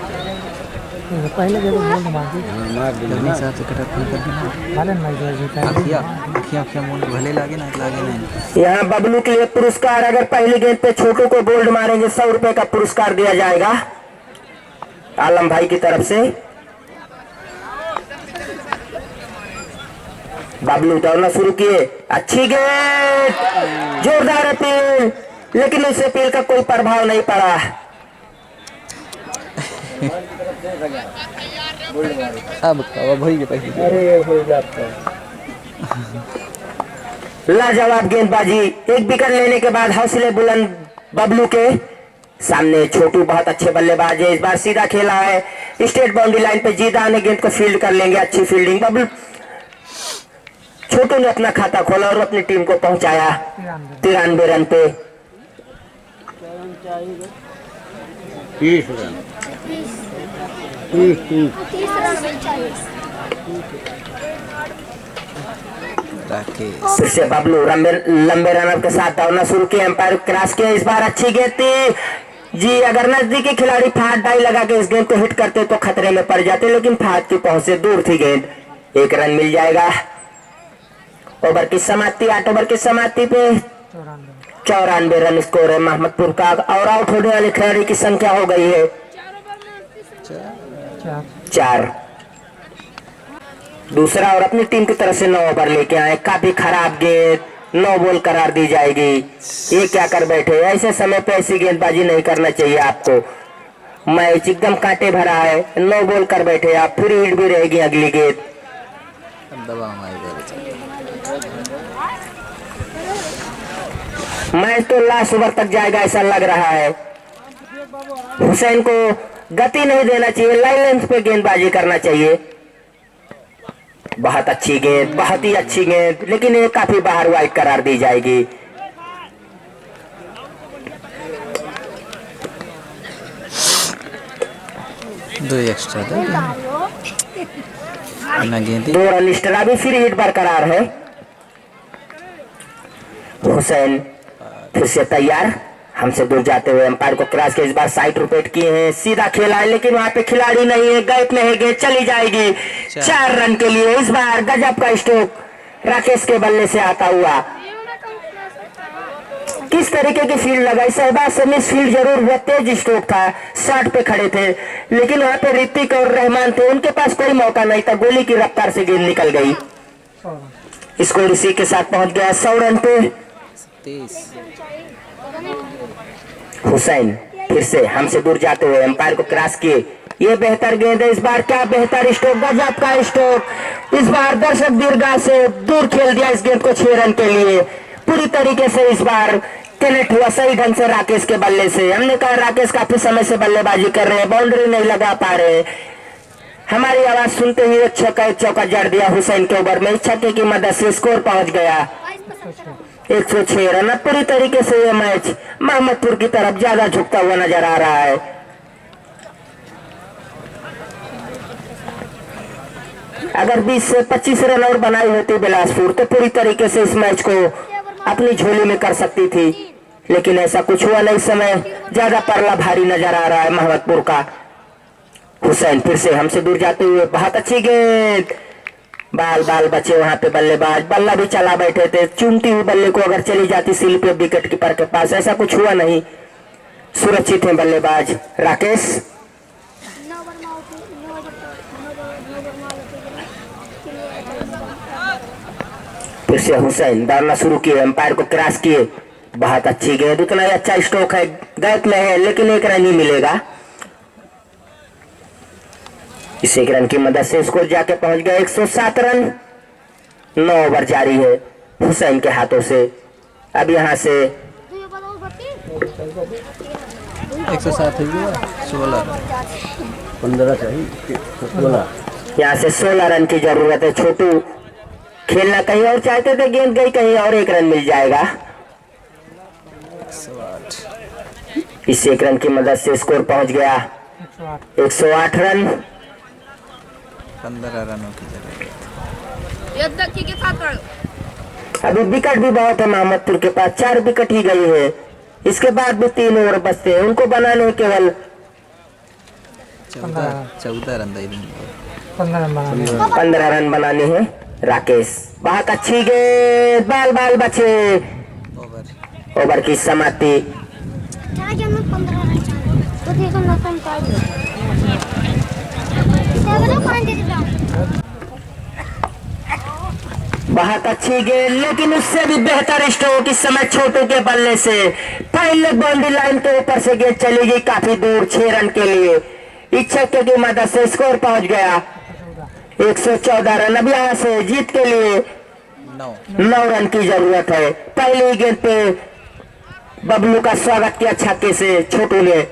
पहले जब बोल मार दी जल्दी से आप कटर फोन कर देना मालन भाई जो जीता अखिया अखिया अखिया मुंड भले लागे ना नहीं यहाँ बबलू के लिए पुरस्कार, अगर पहली गेंद पे छोटू को बोल्ड मारेंगे 100 रुपए का पुरस्कार दिया जाएगा आलम भाई की तरफ से। बबलू दौड़ना शुरू किए, अच्छी गेंद, जोरदार अपील, लेकिन उस अपील का कोई प्रभाव नहीं पड़ा। अब भाई के पैसे लाजवाब गेंदबाजी, एक विकेट लेने के बाद हौसले बुलंद बबलू के सामने। छोटू बहुत अच्छे बल्लेबाज है, इस बार सीधा खेला है स्टेट बाउंड्री लाइन पे, जीदा ने गेंद को फील्ड कर लेंगे, अच्छी फील्डिंग। बबलू छोटू ने अपना खाता खोला और अपनी टीम को पहुंचाया 93 रन पे। 30 रन। फिर से बबलू लंबे रनर के साथ दौड़ना शुरू किया, एम्पायर क्रॉस किया, इस बार अच्छी गेंद थी जी। अगर नजदीकी खिलाड़ी फाट डाई लगा के इस गेंद को हिट करते तो खतरे में पड़ जाते, लेकिन फाट की पहुंच से दूर थी गेंद। 1 रन मिल जाएगा। ओवर की समाप्ति, 8 ओवर की समाप्ति पे 94 रन स्कोर है मोहम्मदपुर का, और आउट होने वाले खिलाड़ी की संख्या हो गई है 4। दूसरा और अपनी टीम की तरफ से 9 ओवर लेके आए, काफी खराब गेंद, 9 बॉल करार दी जाएगी। ये क्या कर बैठे, ऐसे समय पे ऐसी गेंदबाजी नहीं करना चाहिए आपको। मैच एकदम कांटे भरा है, 9 बॉल कर बैठे आप, फिर हिट भी रहेगी अगली गेंद। मैच तो लास्ट ओवर तक जाएगा ऐसा लग रहा है। हुसैन को गति नहीं देना चाहिए, लाइन लेंथ पे गेंदबाजी करना चाहिए। बहुत अच्छी गेंद, बहुत ही अच्छी गेंद, लेकिन ये काफी बाहर वाइड करार दी जाएगी। दो एक्स्ट्रा गेंद, 2 रन एक्स्ट्रा, भी फिर हिट बरकरार है। हुसैन फिर से तैयार, हमसे दूर जाते हुए एम्पायर को क्रॉस के इस बार साइड रोटेट किए हैं, सीधा खेला है, लेकिन वहां पे खिलाड़ी नहीं है, गैप में है, गेंद चली जाएगी 4 रन के लिए। इस बार गजब का स्ट्रोक राकेश के बल्ले से आता हुआ। किस तरीके की फील्ड लगाई, शहबाज से मिस फील्ड जरूर हुआ, तेज स्ट्रोक था, शॉट पे खड़े थे, लेकिन वहां पे ऋतिक और रहमान थे, उनके पास कोई मौका नहीं था, गोली की रफ्तार से गेंद निकल गई। स्कोर इसी के साथ पहुंच गया 100 रन पे। हुसैन फिर से हमसे दूर जाते हुए एम्पायर को क्रॉस किए, ये बेहतर गेंद है, इस बार क्या बेहतर स्ट्रोक, गजब का स्ट्रोक। इस बार दर्शक दीर्घा से दूर खेल दिया इस गेंद को 6 रन के लिए। पूरी तरीके से इस बार कनेक्ट हुआ सही ढंग से राकेश के बल्ले से। हमने कहा राकेश काफी समय से बल्लेबाजी कर रहे हैं, बाउंड्री नहीं लगा पा रहे। हमारी आवाज सुनते ही एक चौका जड़ दिया हुसैन के ओवर में, छक्के की मदद से स्कोर पहुंच गया 106 रन। पूरी तरीके से ये मैच मोहम्मदपुर की तरफ ज्यादा झुकता हुआ नजर आ रहा है। अगर 20 से 25 रन और बनाई होती बिलासपुर तो पूरी तरीके से इस मैच को अपनी झोली में कर सकती थी, लेकिन ऐसा कुछ हुआ नहीं। समय ज्यादा परला भारी नजर आ रहा है मोहम्मदपुर का। हुसैन फिर से हमसे दूर जाते हुए, बहुत अच्छी गेंद, बाल बचे वहां पे बल्लेबाज, बल्ला भी चला बैठे थे, चुनती हुई बल्ले को अगर चली जाती सील पे विकेट कीपर के पास, ऐसा कुछ हुआ नहीं, सुरक्षित है बल्लेबाज राकेश। फिर से हुसैन दौड़ना शुरू किए, एम्पायर को क्रॉस किए, बहुत अच्छी गेंद, उतना ही अच्छा स्ट्रोक है, गैप में है, लेकिन 1 रन ही मिलेगा। इस 1 रन की मदद से स्कोर जाके पहुंच गया 107 रन। 9 ओवर जारी है हुसैन के हाथों से। अब यहाँ से 107 16 15 चाहिए 16। यहाँ से 16 रन की जरूरत है। छोटू खेलना कहीं और चाहते थे, गेंद गई कहीं और, 1 रन मिल जाएगा। इस 1 रन की मदद से स्कोर पहुंच गया 108 रन। 15 रनों की जरूरत। अभी विकेट भी बहुत है मोहम्मदपुर के पास, 4 विकेट ही गई है, इसके बाद भी 3 ओवर बचते हैं, उनको बनाने केवल 14 रन दे देंगे। 15 रन बनाने 15 रन बनाने हैं राकेश। बहुत अच्छी गेंद, बाल बाल बचे। ओवर ओवर की समाप्ति। बहुत अच्छी गेंद, लेकिन उससे भी बेहतर स्ट्रोक इस समय छोटू के बल्ले से। पहले बाउंड्री लाइन के ऊपर से गेंद चली गई काफी दूर 6 रन के लिए। इच्छक की मदद से स्कोर पहुंच गया 114 रन। अब यहाँ से जीत के लिए 9 रन की जरूरत है। पहली गेंद पे बबलू का स्वागत किया छक्के से छोटू ने।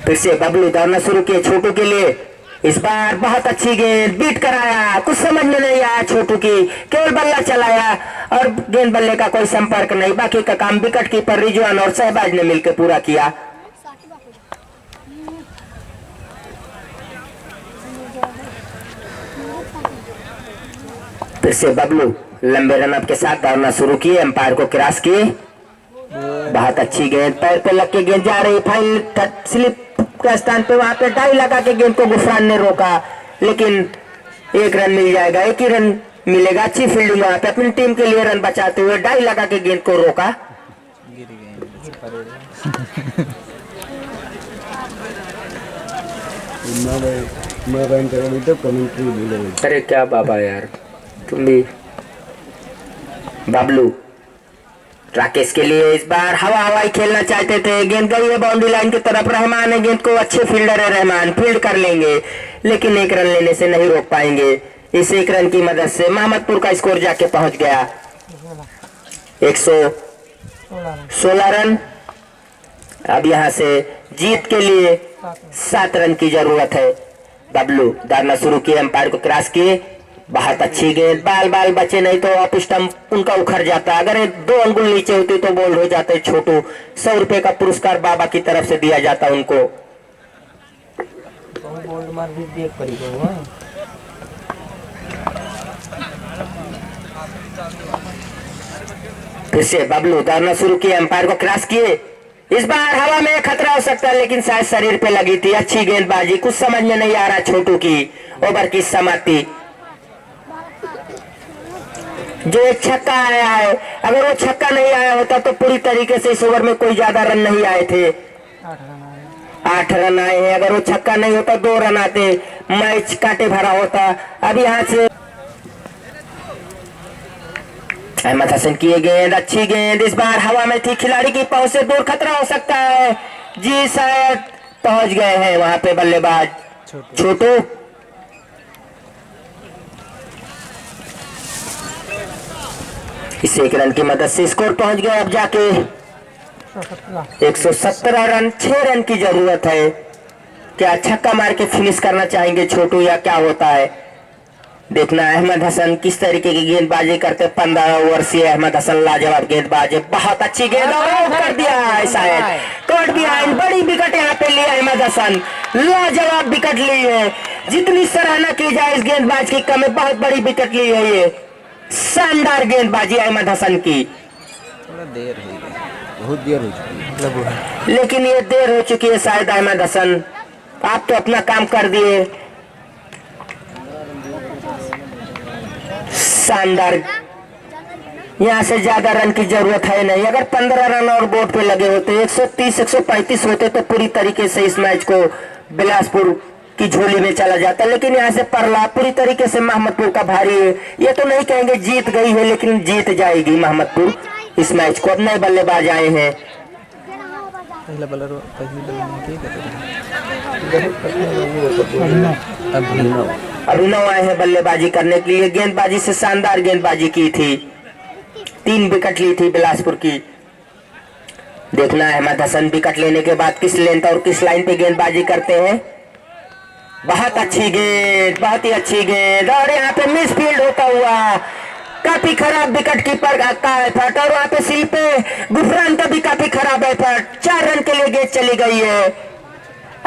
फिर से बबलू दौड़ना शुरू किए छोटू के लिए। इस बार बहुत अच्छी गेंद, बीट कराया, कुछ समझ में नहीं आया छोटू की, केवल बल्ला चलाया और गेंद बल्ले का कोई संपर्क नहीं। बाकी का काम विकेट कीपर रिजवान और शहबाज ने मिलकर पूरा किया। फिर से बबलू लंबे रनअप के साथ दौड़ना शुरू किए, एम्पायर को क्रॉस किए। बहुत अच्छी गेंद, पैर पे लग के गेंद जा रही, फाइनल स्लिप का स्थान पे वहां पे डाई लगा के गेंद को गुफरान ने रोका, लेकिन 1 रन मिल जाएगा, 1 ही रन मिलेगा। अच्छी फील्डिंग वहां पे अपनी टीम के लिए रन बचाते हुए डाई लगा के गेंद को रोका। अरे क्या बाबा यार, तुम भी। बबलू राकेश के लिए इस बार हवा हवाई खेलना चाहते थे, गेंद गई है बाउंड्री लाइन की तरफ। रहमान है गेंद को, अच्छे फील्डर है रहमान, फील्ड कर लेंगे, लेकिन 1 रन लेने से नहीं रोक पाएंगे। इस 1 रन की मदद से मोहम्मदपुर का स्कोर जाके पहुंच गया 116 रन। अब यहां से जीत के लिए 7 रन की जरूरत है। बबलू दौड़ना शुरू किए, एम्पायर को क्रॉस किए। बहुत अच्छी गेंद, बाल बाल बचे, नहीं तो ऑफ स्टंप उनका उखड़ जाता। अगर 2 अंगुल नीचे होती तो बोल्ड हो जाते छोटू। 100 रुपए का पुरस्कार बाबा की तरफ से दिया जाता उनको। फिर से बबलू दौड़ना शुरू किए, एम्पायर को क्रॉस किए। इस बार हवा में खतरा हो सकता है, लेकिन शायद शरीर पे लगी थी। अच्छी गेंदबाजी, कुछ समझ में नहीं आ रहा छोटू की। ओवर की समाप्ति। जो एक छक्का आया है, अगर वो छक्का नहीं आया होता तो पूरी तरीके से इस ओवर में कोई ज्यादा रन नहीं आए थे। 8 रन आए हैं। अगर वो छक्का नहीं होता 2 रन आते, मैच कांटे भरा होता। अब यहाँ से अहमद हसन की गेंद, अच्छी गेंद, इस बार हवा में थी, खिलाड़ी की पहुंच से दूर, खतरा हो सकता है। जी शायद पहुंच गए हैं वहां पे बल्लेबाज छोटू। इस 1 रन की मदद से स्कोर पहुंच गया अब जाके 117 रन। 6 रन की जरूरत है। क्या छक्का मार के फिनिश करना चाहेंगे छोटू या क्या होता है, देखना। अहमद हसन किस तरीके की गेंदबाजी करते। 15 वर्षीय अहमद हसन लाजवाब गेंदबाज है। बहुत अच्छी गेंद और आउट कर दिया है शायद, कट बिहाइंड। बड़ी विकेट यहाँ पे लिया अहमद हसन, लाजवाब विकेट ली है। जितनी सराहना की जाए इस गेंदबाज की कम है, बहुत बड़ी विकेट ली है ये। शानदार गेंदबाजी अहमद हसन की। थोड़ा देर हो गई, बहुत देर हो चुकी है, लेकिन ये देर हो चुकी है शायद। अहमद हसन आप तो अपना काम कर दिए, शानदार। यहाँ से ज्यादा रन की जरूरत है नहीं। अगर 15 रन और बोर्ड पे लगे होते, 130 135 होते तो पूरी तरीके से इस मैच को बिलासपुर की झोली में चला जाता। लेकिन यहाँ से परला पूरी तरीके से मोहम्मदपुर का भारी है। ये तो नहीं कहेंगे जीत गई है, लेकिन जीत जाएगी मोहम्मदपुर इस मैच को। अब नए बल्लेबाज आए हैं। अभिनव आए हैं बल्लेबाजी करने के लिए। गेंदबाजी से शानदार गेंदबाजी की थी, 3 विकेट ली थी बिलासपुर की। देखना अहमद हसन विकेट लेने के बाद किस लेंथ और किस लाइन पे गेंदबाजी करते हैं। बहुत अच्छी गेंद, बहुत ही अच्छी गेंद, और यहाँ पे मिस फील्ड होता हुआ काफी खराब विकेट कीपर का एफर्ट। और वहां पे सिल पे गुफरान का भी काफी खराब एफर्ट। 4 रन के लिए गेंद चली गई है।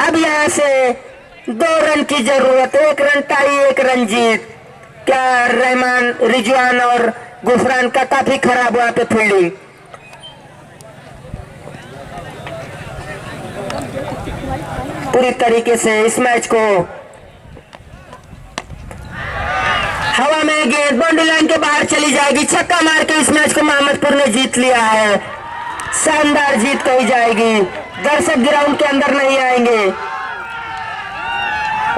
अब यहाँ से 2 रन की जरूरत है। 1 रन टाई, 1 रन जीत। क्या रहमान, रिजवान और गुफरान का काफी खराब वहां पे फील्डिंग। पूरी तरीके से इस मैच को हवा में गेंद बाउंड्री लाइन के बाहर चली जाएगी। छक्का मार के इस मैच को मोहम्मदपुर ने जीत लिया है। शानदार जीत कही जाएगी। दर्शक ग्राउंड के अंदर नहीं आएंगे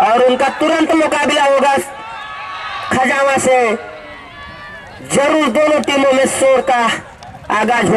और उनका तुरंत मुकाबला होगा खजावा से। जरूर दोनों टीमों में शोर का आगाज हो।